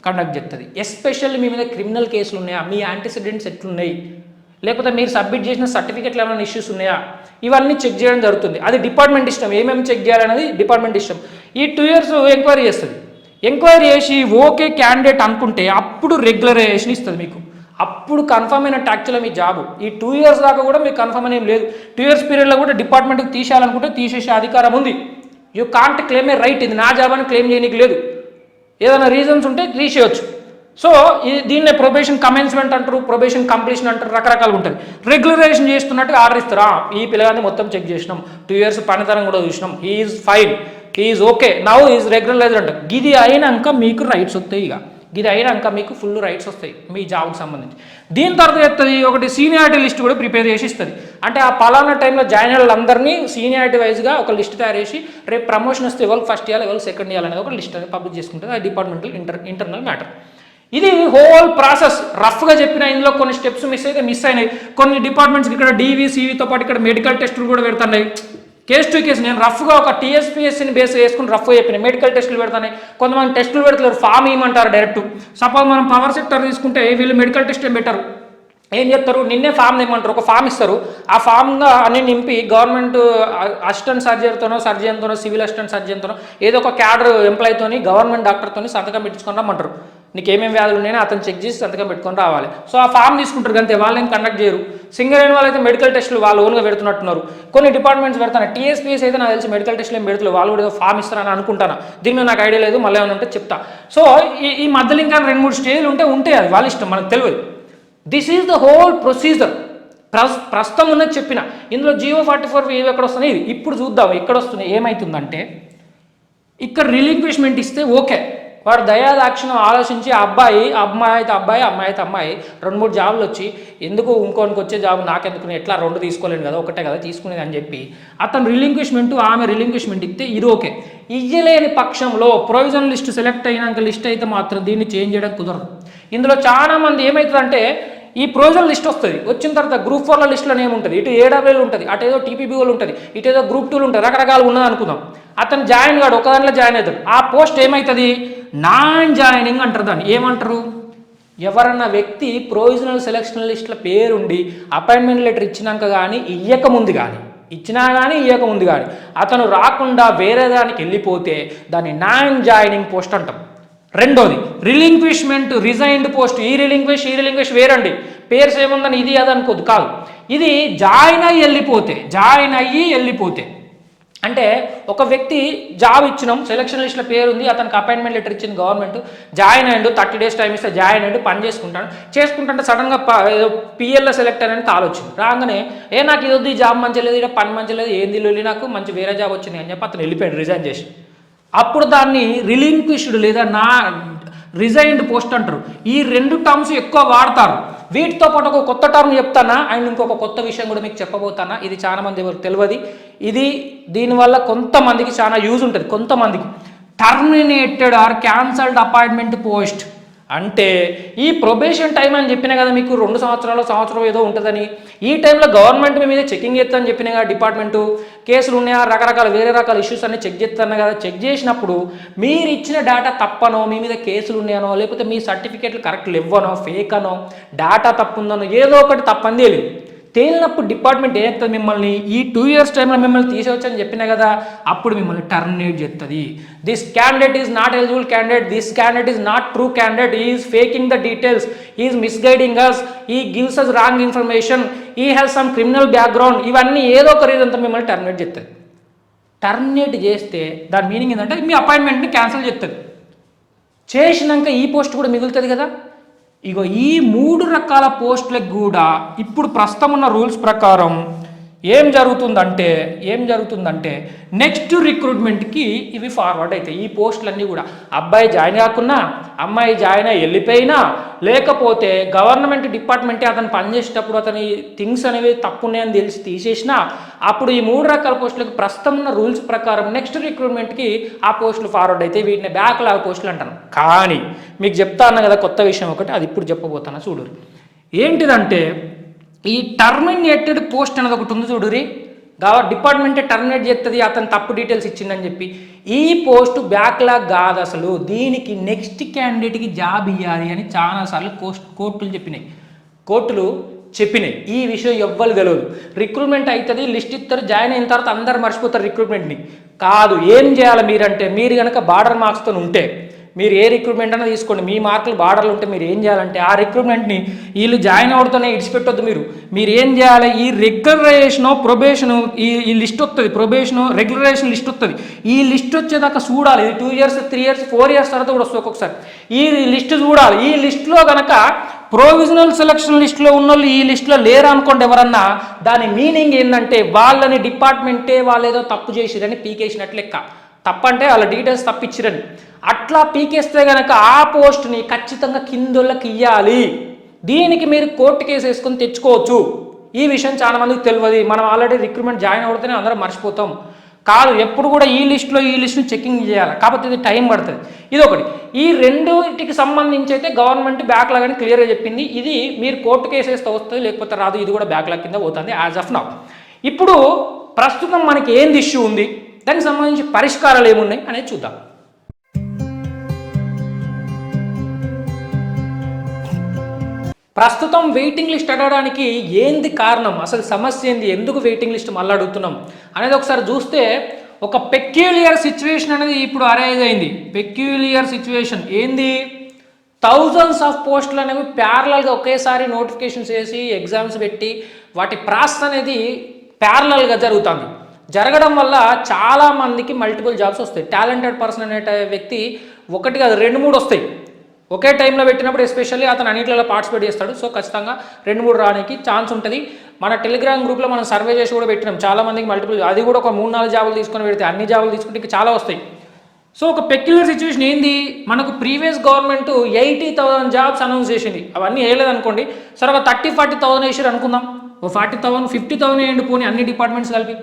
కండక్ట్ చేస్తుంది. ఎస్పెషల్లీ మీ మీద క్రిమినల్ కేసులు ఉన్నాయా, మీ యాంటిసిడెంట్స్ ఎట్లున్నాయి, లేకపోతే మీరు సబ్మిట్ చేసిన సర్టిఫికెట్లు ఏమైనా ఇష్యూస్ ఉన్నాయా, ఇవన్నీ చెక్ చేయడం జరుగుతుంది. అది డిపార్ట్మెంట్ ఇష్టం, ఏమేమి చెక్ చేయాలనేది డిపార్ట్మెంట్ ఇష్టం. ఈ 2 years ఎంక్వైరీ చేస్తుంది. ఎంక్వైరీ చేసి ఓకే క్యాండిడేట్ అనుకుంటే అప్పుడు రెగ్యులరైజేషన్ ఇస్తుంది మీకు. అప్పుడు కన్ఫర్మ్ అయినట్టు యాక్చువల్గా మీ జాబు. ఈ 2 years దాకా కూడా మీకు కన్ఫర్మ్ అనేం లేదు. 2 years పీరియడ్లో కూడా డిపార్ట్మెంట్కి తీసేయాలనుకుంటే తీసేసే అధికారం ఉంది. You can't claim A right, ఇది నా జాబ్ అని క్లెయిమ్ చేయడానికి లేదు. ఏదైనా రీజన్స్ ఉంటే తీసేయచ్చు. సో దీన్నే ప్రొబేషన్ కమెన్స్మెంట్ అంటారు, ప్రొబేషన్ కంప్లీషన్ అంటారు, రకరకాలు ఉంటుంది. రెగ్యులరైజేషన్ చేస్తున్నట్టుగా ఆర్డర్ ఇస్తారా, ఈ పిల్లగాన్ని మొత్తం చెక్ చేసినాం, 2 years పనితనం కూడా చూసినాం, he's fine, he's okay, now is regularized అంటారు. ఇది అయినాక మీకు రైట్స్ వస్తాయి. ఇక ఇది అయినాక మీకు ఫుల్ రైట్స్ వస్తాయి మీ జాబ్కి సంబంధించి. దీని తర్వాత చెప్తుంది ఒకటి సీనియారిటీ లిస్ట్ కూడా ప్రిపేర్ చేసి ఇస్తుంది. అంటే ఆ పలానా టైంలో జాయిన్ అయిన వాళ్ళందరినీ సీనియారిటీ వైజ్గా ఒక లిస్ట్ తయారు చేసి రేపు ప్రమోషన్ వస్తే ఎవరికి ఫస్ట్ ఇవ్వాలి, ఎవరికి సెకండ్ ఇవ్వాలి అనేది ఒక లిస్ట్ అనేది పబ్లిక్ చేసుకుంటుంది. అది డిపార్ట్మెంటల్ ఇంటర్నల్ మ్యాటర్. ఇది హోల్ ప్రాసెస్ రఫ్గా చెప్పిన. ఇందులో కొన్ని స్టెప్స్ మిస్ అయినాయి. కొన్ని డిపార్ట్మెంట్స్కి ఇక్కడ DVCVతో పాటు ఇక్కడ మెడికల్ టెస్టులు కూడా పెడుతున్నాయి. కేస్ టు కేసు నేను రఫ్గా ఒక TSPSCని బేస్ చేసుకుని రఫ్గా చెప్పిన. మెడికల్ టెస్టులు పెడతాయి, కొంతమంది టెస్టులు పెడతారు, ఫామ్ ఇవ్వమంటారు డైరెక్ట్. సపోజ్ మనం పవర్ సెక్టర్ తీసుకుంటే వీళ్ళు మెడికల్ టెస్ట్ ఏం పెట్టారు, ఏం చెప్తారు, నిన్నే ఫామ్ ఇవ్వమంటారు, ఒక ఫామ్ ఇస్తారు. ఆ ఫామ్గా అన్ని నింపి గవర్నమెంట్ అసిస్టెంట్ సర్జన్తోనో సివిల్ అసిస్టెంట్ సర్జన్తోనో ఏదో ఒక క్యాడర్ ఎంప్లాయ్తోని గవర్నమెంట్ డాక్టర్తోని సంతకం పెట్టుకొని రమ్మంటారు. నీకు ఏమేమి వ్యాధులు ఉన్నాయో అతను చెక్ చేసి సంతకం పెట్టుకొని రావాలి. సో ఆ ఫామ్ తీసుకుంటారు అంతే, వాళ్ళు ఏం కండక్ట్ చేయరు. సింగర్ అయిన వాళ్ళైతే మెడికల్ టెస్టులు వాళ్ళు ఓన్గా పెడుతున్నట్టున్నారు. కొన్ని డిపార్ట్మెంట్స్ పెడతాను. TSPS అయితే నాకు తెలిసి మెడికల్ టెస్టులు ఏం పెడతలేదు, వాళ్ళు కూడా ఏదో ఫామ్ ఇస్తారని అనుకుంటాను. దీని మీద నాకు ఐడియా లేదు, మళ్ళీ ఏమైనా ఉంటే చెప్తా. సో ఈ మధ్యలో ఇంకా 2-3 స్టేజ్లు ఉంటాయి, అది వాళ్ళ ఇష్టం, మనకు తెలియదు. This is the whole procedure. ప్రస్తుతం ఉన్నది చెప్పిన. ఇందులో GO 44 ఇవి ఎక్కడ వస్తున్నాయి, ఇది ఇప్పుడు చూద్దాం ఎక్కడ వస్తున్నాయి. ఏమవుతుందంటే ఇక్కడ రిలింక్విష్మెంట్ ఇస్తే ఓకే, వాడు దయాదాక్షిణం ఆలోచించి అమ్మాయి అయితే అమ్మాయి 2-3 జాబులు వచ్చి ఎందుకు ఇంకోనికి వచ్చే జాబు నాకెందుకు, ఎట్లా 2 తీసుకోలేను కదా, ఒకటే కదా తీసుకునేది అని చెప్పి అతను రిలింక్విష్మెంట్ ఆమె రిలింక్విష్మెంట్ ఇస్తే ఇది ఓకే. ఇయ్యలేని పక్షంలో ప్రొవిజన్ లిస్ట్ సెలెక్ట్ అయినాక లిస్ట్ అయితే మాత్రం దీన్ని చేంజ్ చేయడం కుదరదు. ఇందులో చాలామంది ఏమవుతుందంటే ఈ ప్రొవిజనల్ లిస్ట్ వస్తుంది, వచ్చిన తర్వాత గ్రూప్ 4లో లిస్టులో ఏముంటుంది, ఇటు ఏడబ్ల్యూలు ఉంటుంది, అటు ఏదో టీపీబీఓలు ఉంటుంది, ఇటు ఏదో గ్రూప్ 2లు ఉంటుంది, రకరకాలు ఉన్నది అనుకుందాం. అతను జాయిన్ కాడు, ఒక దాంట్లో జాయిన్ అవుతాడు. ఆ పోస్ట్ ఏమవుతుంది, నాన్ జాయినింగ్ అంటారు. దాన్ని ఏమంటారు, ఎవరన్నా వ్యక్తి ప్రొవిజనల్ సెలక్షన్ లిస్టుల పేరుండి అపాయింట్మెంట్ లెటర్ ఇచ్చినాక కానీ ఇయ్యకముందు కానీ ఇచ్చినా కానీ ఇయ్యకముందు కానీ అతను రాకుండా వేరే దానికి వెళ్ళిపోతే దాన్ని నాన్ జాయినింగ్ పోస్ట్ అంటాం. రెండోది రిలింక్విష్మెంట్ రిజైన్డ్ పోస్ట్. ఈ రిలింక్విష్ వేరండి, పేరు ఏముందని ఇది అది అనుకోదు, కాదు. ఇది జాయిన్ అయ్యి వెళ్ళిపోతే అంటే ఒక వ్యక్తి జాబ్ ఇచ్చినాం, సెలక్షన్ లిస్టులో పేరు ఉంది, అతనికి అపాయింట్మెంట్ లెటర్ ఇచ్చింది గవర్నమెంట్, జాయిన్ అయ్యిండు, 30 days టైం ఇస్తే జాయిన్ అయ్యిండు, పని చేసుకుంటాంటే సడన్గా పిఎల్లో సెలెక్ట్ అని ఆలోచన రాగానే నాకు ఇది వద్దు, ఈ జాబ్ మంచి లేదు, ఇక్కడ పని మంచి లేదు, ఏంది లొల్లి, నాకు మంచి వేరే జాబ్ వచ్చింది అని చెప్పి అతను వెళ్ళిపోయాడు, రిజైన్ చేసి. అప్పుడు దాన్ని రిలింక్విష్డ్ లేదా రిజైన్డ్ పోస్ట్ అంటారు. ఈ 2 టర్మ్స్ ఎక్కువ వాడతారు. వీటితో పాటు ఒక కొత్త టర్మ్ చెప్తానా అండ్ ఇంకొక కొత్త విషయం కూడా మీకు చెప్పబోతానా. ఇది చాలా మంది ఎవరికి తెలియదు. దీనివల్ల కొంతమందికి చాలా యూజ్ ఉంటుంది. కొంతమందికి terminated or cancelled appointment post అంటే ఈ ప్రొబేషన్ టైం అని చెప్పినా కదా మీకు, 2 సంవత్సరం ఏదో ఉంటుందని. ఈ టైంలో గవర్నమెంట్ మీ మీద చెకింగ్ చేస్తానని చెప్పినా కదా డిపార్ట్మెంటు, కేసులు ఉన్నాయా, రకరకాల వేరే రకాల ఇష్యూస్ అన్ని చెక్ చేస్తాను కదా. చెక్ చేసినప్పుడు మీరు ఇచ్చిన డేటా తప్పనో, మీ మీద కేసులు ఉన్నాయనో, లేకపోతే మీ సర్టిఫికేట్లు కరెక్ట్ ఇవ్వనో, ఫేక్ అనో, డేటా తప్పుందనో, ఏదో ఒకటి తప్పని తేలినప్పుడు డిపార్ట్మెంట్ ఏం చెప్తుంది, మిమ్మల్ని ఈ 2 years టైంలో మిమ్మల్ని తీసేవచ్చని చెప్పినా కదా, అప్పుడు మిమ్మల్ని టర్మినేట్ చేస్తుంది. This candidate is not eligible candidate, this candidate is not true candidate, is faking the details, is misguiding us, he gives us wrong information, he has some criminal background, ఇవన్నీ ఏదో ఒక రీజన్తో మిమ్మల్ని టర్మినేట్ చేస్తుంది. Terminate చేస్తే దాని meaning ఏంటంటే మీ అపాయింట్మెంట్ని cancel చేస్తుంది. చేసినాక ఈ పోస్ట్ కూడా మిగులుతుంది కదా. ఇగో ఈ 3 రకాల పోస్టులకు కూడా ఇప్పుడు ప్రస్తుతం ఉన్న రూల్స్ ప్రకారం ఏం జరుగుతుందంటే నెక్స్ట్ రిక్రూట్మెంట్కి ఇవి ఫార్వర్డ్ అవుతాయి. ఈ పోస్టులన్నీ కూడా అబ్బాయి జాయిన్ కాకున్నా, అమ్మాయి జాయిన్ అయ్యి వెళ్ళిపోయినా, లేకపోతే గవర్నమెంట్ డిపార్ట్మెంటే అతను పనిచేసేటప్పుడు అతని థింగ్స్ అనేవి తప్పున్నాయని తెలిసి తీసేసినా, అప్పుడు ఈ 3 రకాల పోస్టులకు ప్రస్తుతం ఉన్న రూల్స్ ప్రకారం నెక్స్ట్ రిక్రూట్మెంట్కి ఆ పోస్టులు ఫార్వర్డ్ అయితే వీటిని బ్యాక్లాగ్ పోస్టులు అంటాను. కానీ మీకు చెప్తాను కదా కొత్త విషయం ఒకటి, అది ఇప్పుడు చెప్పబోతాను చూడరు. ఏంటిదంటే ఈ టర్మినేటెడ్ పోస్ట్ అనేది ఒకటి ఉంది చూడురి, డిపార్ట్మెంటే టర్మినేట్ చేస్తుంది అతను తప్పు డీటెయిల్స్ ఇచ్చిందని చెప్పి. ఈ పోస్టు బ్యాక్లాగ్ కాదు అసలు, దీనికి నెక్స్ట్ క్యాండిడేట్కి జాబ్ ఇవ్వాలి అని చాలాసార్లు కోర్టులు చెప్పినాయి. ఈ విషయం ఎవ్వరు తెలియదు. రిక్రూట్మెంట్ అవుతుంది, లిస్ట్ ఇస్తారు, జాయిన్ అయిన తర్వాత అందరు మర్చిపోతారు రిక్రూట్మెంట్ని. కాదు, ఏం చేయాలి మీరంటే, మీరు కనుక బార్డర్ మార్క్స్తో ఉంటే, మీరు ఏ రిక్రూట్మెంట్ అయినా తీసుకోండి, మీ మార్కులు బార్డర్లు ఉంటే మీరు ఏం చేయాలంటే ఆ రిక్రూట్మెంట్ని వీళ్ళు జాయిన్ అవడంతోనే ఇడిచిపెట్టొద్దు. మీరు ఏం చేయాలి, ఈ రెగ్యులరేషను ప్రొబేషను ఈ లిస్ట్ వస్తుంది, ప్రొబేషను రెగ్యులరేషన్ లిస్ట్ వస్తుంది. ఈ లిస్ట్ వచ్చేదాకా చూడాలి. ఇది 2 years 3 years 4 years తర్వాత కూడా వస్తుంది ఒక్కొక్కసారి. ఈ లిస్ట్ చూడాలి. ఈ లిస్టులో కనుక ప్రొవిజనల్ సెలక్షన్ లిస్టులో ఉన్న వాళ్ళు ఈ లిస్టులో లేరు అనుకోండి ఎవరన్నా, దాని మీనింగ్ ఏంటంటే వాళ్ళని డిపార్ట్మెంటే వాళ్ళు ఏదో తప్పు చేసిరని పీకేసినట్లు లెక్క. తప్పంటే వాళ్ళ డీటెయిల్స్ తప్పిచ్చిరని. అట్లా పీకేస్తే కనుక ఆ పోస్ట్ని ఖచ్చితంగా కిందోళ్ళకి ఇవ్వాలి. దీనికి మీరు కోర్టు కేసు వేసుకొని తెచ్చుకోవచ్చు. ఈ విషయం చాలా మందికి తెలియదు. మనం ఆల్రెడీ రిక్రూట్మెంట్ జాయిన్ అవుతూనే అందరం మర్చిపోతాం. కాదు, ఎప్పుడు కూడా ఈ లిస్టుని చెకింగ్ చేయాలి. కాకపోతే ఇది టైం పడుతుంది. ఇది ఒకటి. ఈ రెండింటికి సంబంధించి అయితే గవర్నమెంట్ బ్యాక్లాగ్ అని క్లియర్గా చెప్పింది. ఇది మీరు కోర్టు కేసు వేస్తే వస్తుంది, లేకపోతే రాదు. ఇది కూడా బ్యాక్లాగ్ కింద పోతుంది యాజ్ ఆఫ్ నౌ. ఇప్పుడు ప్రస్తుతం మనకి ఏంది ఇష్యూ ఉంది, దానికి సంబంధించి పరిష్కారాలు ఏమున్నాయి అనేది చూద్దాం. ప్రస్తుతం వెయిటింగ్ లిస్ట్ అడగడానికి ఏంది కారణం, అసలు సమస్య ఏంది, ఎందుకు వెయిటింగ్ లిస్ట్ మళ్ళీ అడుగుతున్నాం అనేది ఒకసారి చూస్తే ఒక పెక్యులియర్ సిచ్యువేషన్ అనేది ఇప్పుడు అరైజ్ అయింది. పెక్యులియర్ సిచ్యువేషన్ ఏంది, థౌజండ్స్ ఆఫ్ పోస్టులు అనేవి ప్యారలల్గా ఒకేసారి నోటిఫికేషన్స్ వేసి ఎగ్జామ్స్ పెట్టి వాటి ప్రాసెస్ అనేది ప్యారలల్గా జరగడం వల్ల చాలామందికి మల్టిపుల్ జాబ్స్ వస్తాయి. టాలెంటెడ్ పర్సన్ అనే వ్యక్తి ఒకటి కాదు 2-3 వస్తాయి ఒకే టైంలో పెట్టినప్పుడు. ఎస్పెషల్లీ అతను అన్నింటిలో పార్టిసిపేట్ చేస్తాడు. సో ఖచ్చితంగా 2-3 రానికి ఛాన్స్ ఉంటుంది. మన టెలిగ్రామ్ గ్రూప్లో మనం సర్వే చేసి కూడా పెట్టినాం. చాలామందికి మల్టిపుల్, అది కూడా ఒక 3-4 జాబులు తీసుకొని పెడితే అన్ని జాబులు తీసుకుంటే ఇంకా చాలా వస్తాయి. సో ఒక పెక్యులర్ సిచ్యువేషన్ ఏంది, మనకు ప్రీవియస్ గవర్నమెంట్ 80,000 జాబ్స్ అనౌన్స్ చేసింది. అవన్నీ వేయలేదు అనుకోండి, సరే ఒక 30,000-40,000 వేసారు అనుకుందాం. ఓ 40,000 50,000 వేయండి పోనీ, అన్ని డిపార్ట్మెంట్స్ కలిపి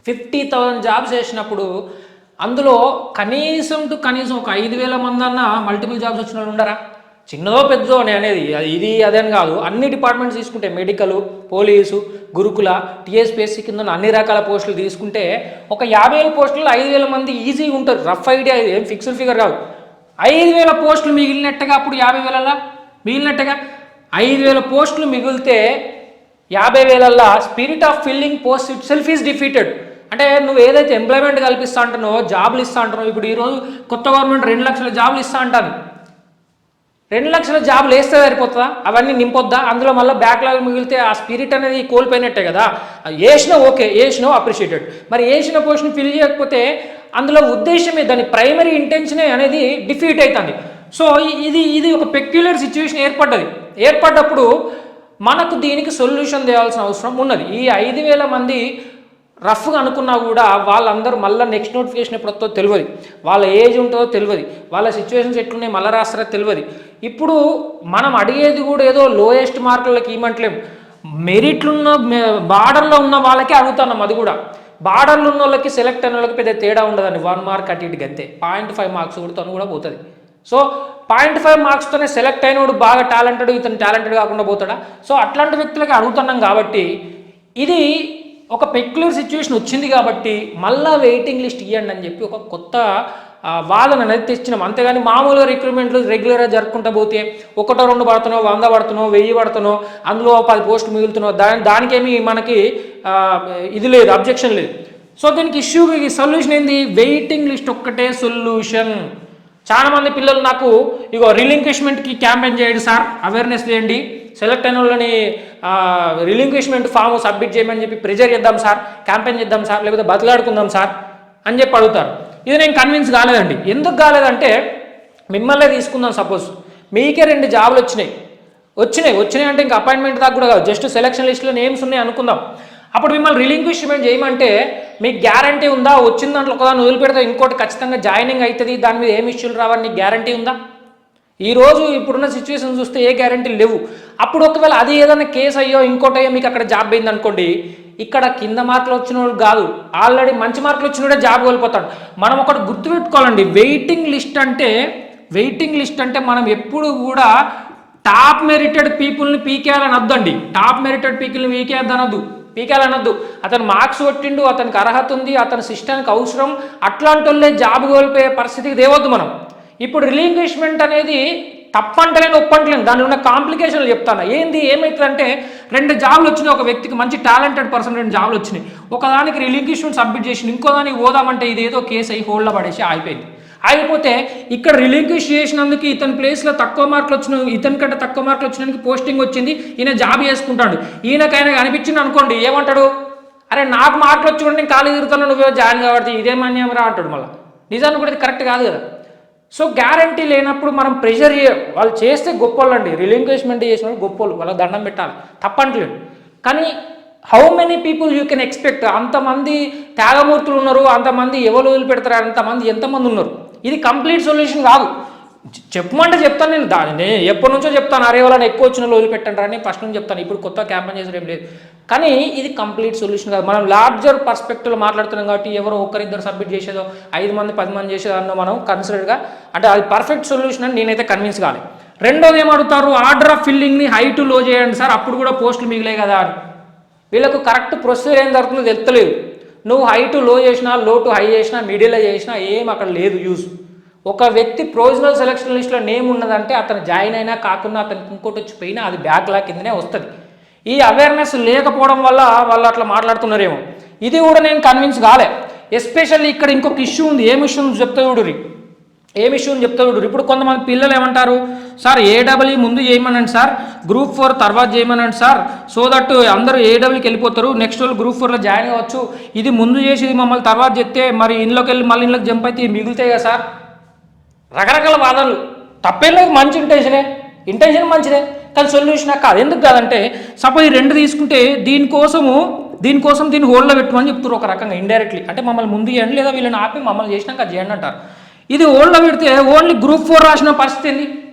50,000 జాబ్స్ వేసినప్పుడు అందులో కనీసం ఒక 5,000 మంది అన్న మల్టిపుల్ జాబ్స్ వచ్చిన వాళ్ళు ఉండరా? చిన్నదో పెద్దదో అని అనేది ఇది అదని కాదు, అన్ని డిపార్ట్మెంట్స్ తీసుకుంటే మెడికల్, పోలీసు, గురుకుల, టీఎస్పీఎస్సీ కింద అన్ని రకాల పోస్టులు తీసుకుంటే ఒక 50,000 పోస్టులు 5,000 మంది ఈజీగా ఉంటారు. రఫ్ ఐడియా, ఏం ఫిక్స్డ్ ఫిగర్ కాదు. 5,000 పోస్టులు మిగిలినట్టుగా అప్పుడు 50,000 మిగిలినట్టుగా 5,000 పోస్టులు మిగిలితే 50,000 spirit of filling post it self is defeated. అంటే నువ్వు ఏదైతే ఎంప్లాయ్మెంట్ కల్పిస్తా అంటున్నావో, జాబులు ఇస్తా అంటున్నావు, ఇప్పుడు ఈరోజు కొత్త గవర్నమెంట్ 2 లక్షల జాబులు ఇస్తా అంటాను. 2 లక్షల జాబులు వేస్తే సరిపోతుందా? అవన్నీ నింపొద్దా? అందులో మళ్ళీ బ్యాక్లాగ్ మిగిలితే ఆ స్పిరిట్ అనేది కోల్పోయినట్టే కదా. వేసినా ఓకే, వేసినా అప్రిషియేటెడ్. మరి వేసిన పోస్ట్ని ఫిల్ చేయకపోతే అందులో ఉద్దేశమే, దాని ప్రైమరీ ఇంటెన్షనే అనేది డిఫీట్ అవుతుంది. సో ఇది ఒక పెక్యులర్ సిచ్యువేషన్ ఏర్పడ్డప్పుడు మనకు దీనికి సొల్యూషన్ తేవాల్సిన అవసరం ఉన్నది. ఈ 5,000 మంది రఫ్గా అనుకున్నా కూడా వాళ్ళందరూ మళ్ళీ నెక్స్ట్ నోటిఫికేషన్ ఎప్పుడు వస్తుందో తెలియదు, వాళ్ళ ఏజ్ ఉంటుందో తెలియదు, వాళ్ళ సిచ్యువేషన్స్ ఎట్లున్నాయి మళ్ళీ రాస్తారో తెలియదు. ఇప్పుడు మనం అడిగేది కూడా ఏదో లోయెస్ట్ మార్కులకి ఇవ్వట్లేము, మెరిట్లున్న బార్డర్లో ఉన్న వాళ్ళకే అడుగుతున్నాం. అది కూడా బార్డర్లు ఉన్న వాళ్ళకి సెలెక్ట్ అయిన వాళ్ళకి పెద్ద తేడా ఉండదండి. 1 మార్క్ అటు ఇటుకి అంతే, 0.5 మార్క్స్ కూడా పోతుంది. సో 0.5 మార్క్స్తోనే సెలెక్ట్ అయినోడు బాగా టాలెంటెడ్, ఇతను టాలెంటెడ్ కాకుండా పోతాడా? సో అట్లాంటి వ్యక్తులకి అడుగుతున్నాం. కాబట్టి ఇది ఒక పెక్యులర్ సిచ్యువేషన్ వచ్చింది కాబట్టి మళ్ళీ వెయిటింగ్ లిస్ట్ ఇవ్వండి అని చెప్పి ఒక కొత్త వాదన అనేది తెచ్చినాం. అంతేగాని మామూలుగా రిక్రూట్మెంట్లు రెగ్యులర్గా జరుపుకుంటూ పోతే 1-2 పడుతున్నావు, 100 పడుతున్నావు, 1000 పడుతున్నావు, అందులో 10 పోస్టులు మిగులుతున్నావు, దానికేమి మనకి ఇది లేదు, అబ్జెక్షన్ లేదు. సో దీనికి ఇష్యూకి సొల్యూషన్ ఏంది? వెయిటింగ్ లిస్ట్ ఒక్కటే సొల్యూషన్. చాలామంది పిల్లలు నాకు ఇగో రిలింక్విష్మెంట్కి క్యాంపెయిన్ చేయండి సార్, అవేర్నెస్ చేయండి, సెలెక్ట్ అయిన వాళ్ళని రిలింక్విష్మెంట్ ఫామ్ సబ్మిట్ చేయమని చెప్పి ప్రెజర్ చేద్దాం సార్, క్యాంపెయిన్ చేద్దాం సార్, లేకపోతే బతిలాడుకుందాం సార్ అని చెప్పి అడుగుతారు. ఇది నేను కన్విన్స్ కాలేదండి. ఎందుకు కాలేదంటే, మిమ్మల్నే తీసుకుందాం, సపోజ్ మీకే 2 జాబులు వచ్చినాయి అంటే ఇంకా అపాయింట్మెంట్ దాకా కూడా కాదు, జస్ట్ సెలక్షన్ లిస్ట్లో నేమ్స్ ఉన్నాయి అనుకుందాం. అప్పుడు మిమ్మల్ని రిలింక్విష్మెంట్ చేయమంటే మీకు గ్యారంటీ ఉందా? వచ్చిన దాంట్లో ఒకదాన్ని వదిలిపెడితే ఇంకోటి ఖచ్చితంగా జాయినింగ్ అవుతుంది, దాని మీద ఏమి ఇష్యూలు రావని నీకు గ్యారంటీ ఉందా? ఈరోజు ఇప్పుడున్న సిచ్యువేషన్ చూస్తే ఏ గ్యారంటీలు లేవు. అప్పుడు ఒకవేళ అది ఏదైనా కేసు అయ్యో ఇంకోటి అయ్యో మీకు అక్కడ జాబ్ అయింది అనుకోండి, ఇక్కడ కింద మార్కులు వచ్చిన వాళ్ళు కాదు, ఆల్రెడీ మంచి మార్కులు వచ్చినోడే జాబ్ కోల్పోతాడు. మనం ఒకటి గుర్తుపెట్టుకోవాలండి, వెయిటింగ్ లిస్ట్ అంటే మనం ఎప్పుడు కూడా టాప్ మెరిటెడ్ పీపుల్ని పీకేయాలని వద్దండి. టాప్ మెరిటెడ్ పీపుల్ని పీకేయాలనొద్దు. అతను మార్క్స్ కొట్టిండు, అతనికి అర్హత ఉంది, అతని సిస్టానికి అవసరం, అట్లాంటి వాళ్ళే జాబ్ కోల్పోయే పరిస్థితికి తేవద్దు మనం. ఇప్పుడు రిలింక్విష్మెంట్ అనేది తప్పంటలేను ఒప్పంటలేను, దానిలో ఉన్న కాంప్లికేషన్లు చెప్తాను. ఏమవుతుందంటే 2 జాబులు వచ్చినాయి, ఒక వ్యక్తికి మంచి టాలెంటెడ్ పర్సన్ 2 జాబులు వచ్చినాయి, ఒకదానికి రిలింక్విష్మెంట్ సబ్మిట్ చేసి ఇంకో దానికి పోదామంటే ఇదేదో కేసు అయ్యి హోల్డ్లో పడేసి ఆగిపోతే ఇక్కడ రిలింక్విష్ చేసినందుకు ఇతని ప్లేస్లో తక్కువ మార్కులు వచ్చిన, ఇతని కంటే తక్కువ మార్కులు వచ్చినందుకు పోస్టింగ్ వచ్చింది, ఈయన జాబ్ చేసుకుంటాడు. ఈయనకైనా అనిపించింది అనుకోండి, ఏమంటాడు? అరే నాకు మార్కులు వచ్చి కూడా నేను ఖాళీ తిరుగుతాను, నువ్వే జాయిన్ కాబట్టి ఇదేమన్యం రా అంటాడు. మళ్ళీ నిజాన్ని కూడా ఇది కరెక్ట్ కాదు కదా. సో గ్యారంటీ లేనప్పుడు మనం ప్రెషర్ వాళ్ళు చేస్తే గొప్పోళ్ళండి, రిలింక్విష్మెంట్ చేసిన గొప్పోళ్ళు, వాళ్ళకి దండం పెట్టాలి, తప్పంటలేదు. కానీ how many people you can expect? అంతమంది త్యాగమూర్తులు ఉన్నారు, అంతమంది ఎవరు వదిలిపెడతారు, ఎంతమంది ఉన్నారు. ఇది కంప్లీట్ సొల్యూషన్ కాదు. చెప్పమంటే చెప్తాను, నేను ఎప్పటి నుంచో చెప్తాను, అరే వాళ్ళని ఎక్కువ వచ్చిన వదిలిపెట్టండి అని ఫస్ట్ నుంచి చెప్తాను. ఇప్పుడు కొత్త క్యాంపెయిన్ చేసడం ఏం లేదు. కానీ ఇది కంప్లీట్ సొల్యూషన్ కాదు. మనం లార్జర్ పర్స్పెక్టివ్లో మాట్లాడుతున్నాం కాబట్టి ఎవరో 1-2 సబ్మిట్ చేసేదో 5 మంది 10 మంది చేసేదో అన్న మనం కన్సిడర్గా, అంటే అది పర్ఫెక్ట్ సొల్యూషన్ అని నేనైతే కన్విన్స్ కాలేదు. రెండోది ఏమడుగుతారు? ఆర్డర్ ఆఫ్ ఫిల్లింగ్ని హై టు లో చేయండి సార్, అప్పుడు కూడా పోస్టులు మిగిలే కదా అని. వీళ్ళకు కరెక్ట్ ప్రొసీజర్ ఏం జరుగుతుందో తెలుస్తలేదు. నువ్వు హై టు లో చేసినా, లో టు హై చేసినా, మిడిల్లో చేసినా ఏం అక్కడ లేదు యూజ్. ఒక వ్యక్తి ప్రొవిజనల్ సెలక్షన్ లిస్ట్లో నేమ్ ఉన్నదంటే అతను జాయిన్ అయినా కాకుండా అతనికి ఇంకోటి వచ్చిపోయినా అది బ్యాక్లా కిందనే వస్తుంది. ఈ అవేర్నెస్ లేకపోవడం వల్ల వాళ్ళు అట్లా మాట్లాడుతున్నారేమో. ఇది కూడా నేను కన్విన్స్ కాలే. ఎస్పెషల్లీ ఇక్కడ ఇంకొక ఇష్యూ ఉంది. ఏం ఇష్యూ చెప్తా చూడురి. ఇప్పుడు కొంతమంది పిల్లలు ఏమంటారు? సార్ ఏడబ్ల్యూ ముందు చేయమనండి సార్, గ్రూప్ 4 తర్వాత చేయమనండి సార్, సో దట్ అందరూ ఏడబ్ల్యూకి వెళ్ళిపోతారు, నెక్స్ట్ వాళ్ళు గ్రూప్ 4లో జాయిన్ అవ్వచ్చు. ఇది ముందు చేసి ఇది మమ్మల్ని తర్వాత చెప్తే మరి ఇంట్లోకి వెళ్ళి మళ్ళీ ఇంట్లోకి జంప్ అయితే మిగులుతాయి కదా సార్. రకరకాల వాదనలు. తప్పేం లేదు, మంచి ఇంటెన్షన్ మంచిదే, కానీ సొల్యూషన్ కాదు. ఎందుకు కాదంటే సపోజ్ ఈ 2 తీసుకుంటే దీనికోసం దీన్ని హోల్డ్లో పెట్టుమని చెప్తారు ఒక రకంగా ఇండైరెక్ట్లీ. అంటే మమ్మల్ని ముందు చేయండి, లేదా వీళ్ళని ఆపి మమ్మల్ని చేసినాక చేయండి అంటారు. ఇది హోల్డ్లో పెడితే ఓన్లీ గ్రూప్ 4 రాసిన పరిస్థితి ఏంది?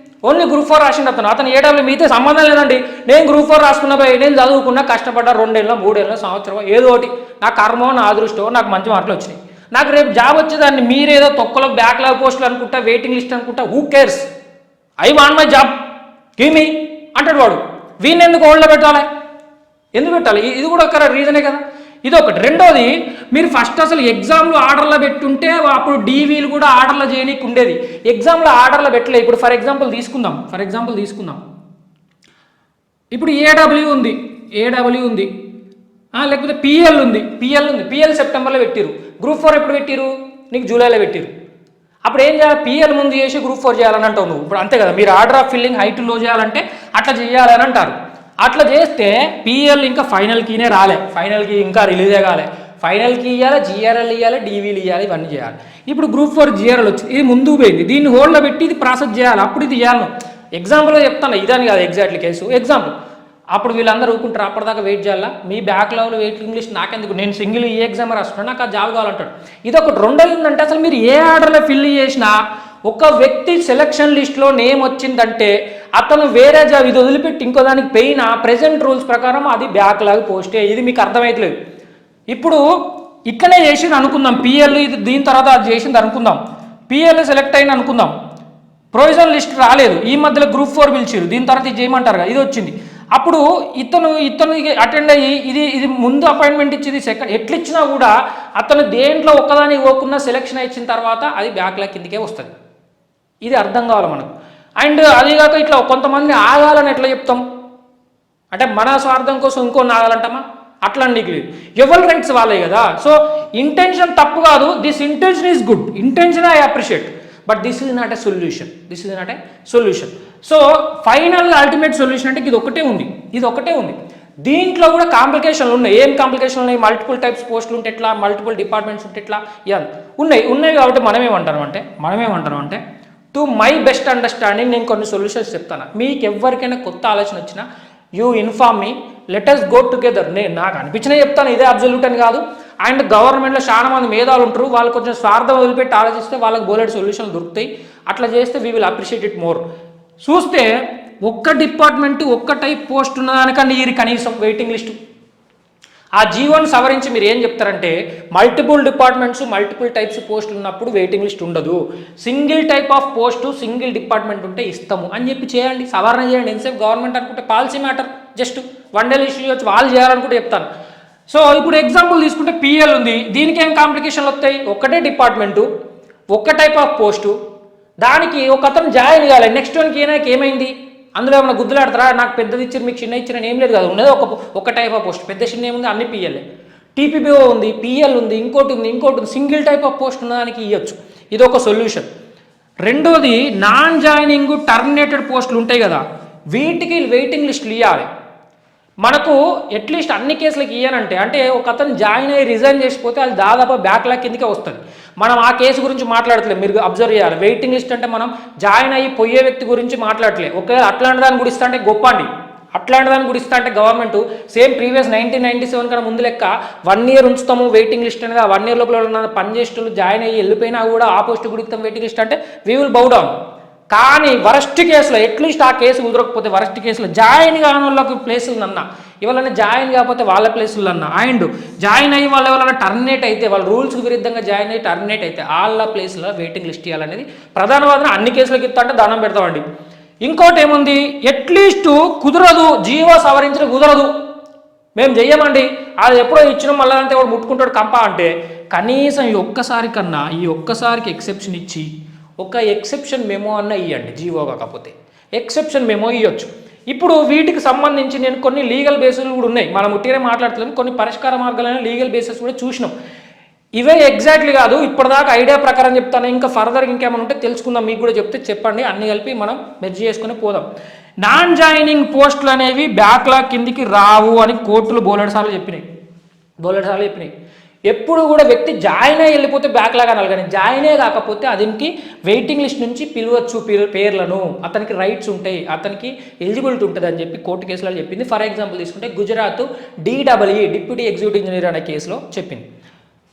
ఓన్లీ గ్రూప్ 4 రాసిండు అతను ఏడబ్ల్యూ మీతో సంబంధం లేదండి. నేను గ్రూప్ 4 రాసుకున్న పోయి నేను చదువుకున్నా, కష్టపడ్డా, 2 ఏళ్ళు 3 ఏళ్ళు సంవత్సరం ఏదో ఒకటి, నా కర్మో నా అదృష్టమో నాకు మంచి మార్కులు వచ్చినాయి, నాకు రేపు జాబ్ వచ్చేదాన్ని మీరేదో తొక్కలో బ్యాక్లాగ్ పోస్టులు అనుకుంటా, వెయిటింగ్ లిస్ట్ అనుకుంటా, who cares? I want my job. గిమి అంటాడు వాడు. వీడిని ఎందుకు హోల్డ్లో పెట్టాలి? ఎందుకు పెట్టాలి? ఇది కూడా ఒక రీజనే కదా. ఇది ఒకటి. రెండోది, మీరు ఫస్ట్ అసలు ఎగ్జామ్లో ఆర్డర్లో పెట్టుంటే అప్పుడు డీవీలు కూడా ఆర్డర్లో చేయనీకి ఉండేది. ఎగ్జామ్లో ఆర్డర్లో పెట్టలే. ఇప్పుడు ఫర్ ఎగ్జాంపుల్ తీసుకుందాం. ఇప్పుడు ఏడబ్ల్యూ ఉంది, లేకపోతే పిఎల్ ఉంది. పిఎల్ సెప్టెంబర్లో పెట్టిరు. గ్రూప్ 4 ఎప్పుడు పెట్టిరు? నీకు జూలైలో పెట్టిరు. అప్పుడు ఏం చేయాలి? పిఎల్ ముందు చేసి గ్రూప్ 4 చేయాలని అంటావు నువ్వు. ఇప్పుడు అంతే కదా, మీరు ఆర్డర్ ఆఫ్ ఫిల్లింగ్ హైట్ లో చేయాలంటే అట్లా చేయాలని అంటారు. అట్లా చేస్తే పిఎల్ ఇంకా ఫైనల్ కీనే రాలే, ఫైనల్ కీ ఇంకా రిలీజే కాలే. ఫైనల్ కీ ఇవ్వాలి, జిఆర్ఎల్ ఇవ్వాలి, డీవీలు ఇవ్వాలి, ఇవన్నీ చేయాలి. ఇప్పుడు గ్రూప్ 4 జిఆర్ఎల్ వచ్చింది, ఇది ముందుకు పోయింది. దీన్ని హోల్డ్లో పెట్టి ఇది ప్రాసెస్ చేయాలి. అప్పుడు ఇది చేయాలి. ఎగ్జాంపుల్గా చెప్తాను, ఇదని కాదు ఎగ్జాక్ట్లీ కేసు, ఎగ్జాంపుల్. అప్పుడు వీళ్ళందరూ ఊరుకుంటారు, అప్పటిదాకా వెయిట్ చేయాలా? మీ బ్యాక్లాగ్లో వెయిటింగ్ లిస్ట్ నాకెందుకు, నేను సింగిల్ ఈ ఎగ్జామ్ రాస్తున్నాను, నాకు ఆ జాబ్ కావాలంటాడు. ఇది ఒకటి. రెండో ఏంటంటే అసలు మీరు ఏ ఆర్డర్లో ఫిల్ చేసినా ఒక వ్యక్తి సెలక్షన్ లిస్ట్లో నేమ్ వచ్చిందంటే అతను వేరే జాబ్ ఇది వదిలిపెట్టి ఇంకో దానికి పోయినా ప్రెజెంట్ రూల్స్ ప్రకారం అది బ్యాక్లాగ్ పోస్టే. ఇది మీకు అర్థమవుతలేదు. ఇప్పుడు ఇక్కడే చేసింది అనుకుందాం, పిఎల్ ఇది దీని తర్వాత అది చేసింది అనుకుందాం, పిఎల్ సెలెక్ట్ అయింది అనుకుందాం, ప్రొవిజన్ లిస్ట్ రాలేదు, ఈ మధ్యలో గ్రూప్ 4 పిలిచారు, దీని తర్వాత ఇది చేయమంటారు కదా, ఇది వచ్చింది. అప్పుడు ఇతను అటెండ్ అయ్యి ఇది ముందు అపాయింట్మెంట్ ఇచ్చింది సెకండ్ ఎట్లా ఇచ్చినా కూడా అతను దేంట్లో ఒక్కదానికి పోకుండా సెలెక్షన్ ఇచ్చిన తర్వాత అది బ్యాక్లాగ్ కిందకే వస్తుంది. ఇది అర్థం కావాలి మనకు. అండ్ అదిగాక ఇట్లా కొంతమంది ఆగాలని ఎట్లా చెప్తాం అంటే మన స్వార్థం కోసం ఇంకొని ఆగాలంటామా? అట్లా నీకు లేదు, ఎవరి రైట్స్ వాళ్ళే కదా. సో ఇంటెన్షన్ తప్పు కాదు, this intention is good, intention I appreciate, but this is not a solution. So ఫైనల్గా అల్టిమేట్ సొల్యూషన్ అంటే ఇది ఒకటే ఉంది. దీంట్లో కూడా కాంప్లికేషన్లు ఉన్నాయి. ఏం కాంప్లికేషన్లు ఉన్నాయి? మల్టిపుల్ టైప్స్ పోస్టులు ఉంటే ఎట్లా, మల్టిపుల్ డిపార్ట్మెంట్స్ ఉంటే ఎట్లా, ఉన్నాయి కాబట్టి మనమేమంటాం అంటే టు మై బెస్ట్ అండర్స్టాండింగ్ నేను కొన్ని సొల్యూషన్స్ చెప్తాను. మీకు ఎవరికైనా కొత్త ఆలోచన వచ్చినా you inform me, let us go together. నేను నాకు అనిపించినా చెప్తాను, ఇదే అబ్జల్యూట్ అని కాదు. అండ్ గవర్నమెంట్లో చాలా మంది మేధావులు ఉంటారు, వాళ్ళు కొంచెం స్వార్థం వదిలిపెట్టి ఆలోచిస్తే వాళ్ళకి బోలెడ్ సొల్యూషన్లు దొరుకుతాయి. అట్లా చేస్తే we will appreciate it more. చూస్తే ఒక్క డిపార్ట్మెంట్ ఒక్క టైప్ పోస్ట్ ఉన్నదానికండి ఈ కనీసం వెయిటింగ్ లిస్టు. ఆ జీవోని సవరించి మీరు ఏం చెప్తారంటే మల్టిపుల్ డిపార్ట్మెంట్స్ మల్టిపుల్ టైప్స్ పోస్టులు ఉన్నప్పుడు వెయిటింగ్ లిస్ట్ ఉండదు, single type of post single department ఉంటే ఇస్తాము అని చెప్పి చేయండి, సవరణ చేయండి. ఎంతసేపు గవర్నమెంట్ అనుకుంటే policy matter, just 1 day issue వచ్చి వాళ్ళు చేయాలనుకుంటే చెప్తాను. సో ఇప్పుడు ఎగ్జాంపుల్ తీసుకుంటే పిఎల్ ఉంది, దీనికి ఏం కాంప్లికేషన్లు వస్తాయి? ఒక్కటే డిపార్ట్మెంటు ఒక్క టైప్ ఆఫ్ పోస్టు, దానికి ఒక అతను జాయిన్ కావాలి, నెక్స్ట్ వన్కి ఏమైంది? అందులో ఏమైనా గుద్దులాడతారా? నాకు పెద్దది ఇచ్చారు మీకు చిన్న ఇచ్చారని ఏం లేదు కదా, ఉన్నది ఒక టైప్ ఆఫ్ పోస్ట్, పెద్ద చిన్న ఏముంది, అన్ని పిఎల్ఏ. టీపీబీఓ ఉంది, పిఎల్ ఉంది, ఇంకోటి ఉంది, సింగిల్ టైప్ ఆఫ్ పోస్ట్ ఉన్నదానికి ఇవ్వచ్చు. ఇది ఒక సొల్యూషన్. రెండోది నాన్ జాయినింగ్ టర్మినేటెడ్ పోస్టులు ఉంటాయి కదా, వీటికి వెయిటింగ్ లిస్టులు ఇవ్వాలి. మనకు అట్లీస్ట్ అన్ని కేసులకి ఇయ్యనంటే అంటే ఒక అతను జాయిన్ అయ్యి రిజైన్ చేసిపోతే అది దాదాపు బ్యాక్లాగ్ కిందకే వస్తుంది. మనం ఆ కేసు గురించి మాట్లాడట్లేదు, మీరు అబ్జర్వ్ చేయాలి. వెయిటింగ్ లిస్ట్ అంటే మనం జాయిన్ అయ్యి పోయే వ్యక్తి గురించి మాట్లాడట్లేదు. ఒకవేళ అట్లాంటి దాన్ని గుడిస్తా అంటే గొప్ప అండి, అట్లాంటి దాన్ని గుడిస్తా అంటే గవర్నమెంట్ సేమ్ ప్రీవియస్ 1997 కన్నా ముందు లెక్క 1 year ఉంచుతాము వెయిటింగ్ లిస్ట్ అనేది. ఆ 1 year లోపల ఉన్న పనిచేసేటోళ్ళు జాయిన్ అయ్యి వెళ్ళిపోయినా కూడా ఆ పోస్ట్ గుడిస్తాం వెయిటింగ్ లిస్ట్ అంటే వీ విల్ బౌ డౌన్. కానీ వరస్ట్ కేసులో అట్లీస్ట్ ఆ కేసు కుదరకపోతే వరస్ట్ కేసులో జాయిన్ కాని వాళ్ళకి ప్లేసులు అన్నా, ఎవరైనా జాయిన్ కాకపోతే వాళ్ళ ప్లేసులు అన్నా, అండ్ జాయిన్ అయ్యి వాళ్ళు ఎవరైనా టర్మినేట్ అయితే, వాళ్ళ రూల్స్కి విరుద్ధంగా జాయిన్ అయ్యి టర్మినేట్ అయితే వాళ్ళ ప్లేస్లో వెయిటింగ్ లిస్ట్ ఇవ్వాలనేది ప్రధాన వాదన. అన్ని కేసులకి ఇస్తా అంటే దానం పెడతామండి. ఇంకోటి ఏముంది, అట్లీస్ట్ కుదరదు, జీవో సవరించడం కుదరదు, మేము చెయ్యమండి, అది ఎప్పుడో ఇచ్చినాం మళ్ళీ అంతే వాడు ముట్టుకుంటాడు కంప అంటే కనీసం ఈ ఒక్కసారికి ఎక్సెప్షన్ ఇచ్చి ఒక ఎక్సెప్షన్ మెమో అన్న ఇవ్వండి. జీవో కాకపోతే ఎక్సెప్షన్ మెమో ఇవ్వచ్చు. ఇప్పుడు వీటికి సంబంధించి నేను కొన్ని లీగల్ బేసెస్ కూడా ఉన్నాయి, మనం ఉట్టిగానే మాట్లాడుతున్నాం, కొన్ని పరిష్కార మార్గాలైన లీగల్ బేసెస్ కూడా చూసినాం. ఇవే ఎగ్జాక్ట్లీ కాదు, ఇప్పటిదాకా ఐడియా ప్రకారం చెప్తాను, ఇంకా ఫర్దర్ ఇంకేమైనా ఉంటే తెలుసుకుందాం, మీకు కూడా చెప్తే చెప్పండి, అన్ని కలిపి మనం మెర్జ్ చేసుకుని పోదాం. నాన్ జాయినింగ్ పోస్టులు అనేవి బ్యాక్లాగ్ కిందికి రావు అని కోర్టులు బోలెడసార్లు చెప్పినాయి. ఎప్పుడు కూడా వ్యక్తి జాయిన్ అయ్యి వెళ్ళిపోతే బ్యాక్లాగ్ అనాలి, కానీ జాయిన్ అయ్యే కాకపోతే అతనికి వెయిటింగ్ లిస్ట్ నుంచి పిలవచ్చు పేర్లను, అతనికి రైట్స్ ఉంటాయి, అతనికి ఎలిజిబిలిటీ ఉంటుంది అని చెప్పి కోర్టు కేసులో చెప్పింది. ఫర్ ఎగ్జాంపుల్ తీసుకుంటే Gujarat DEE deputy executive engineer అనే కేసులో చెప్పింది.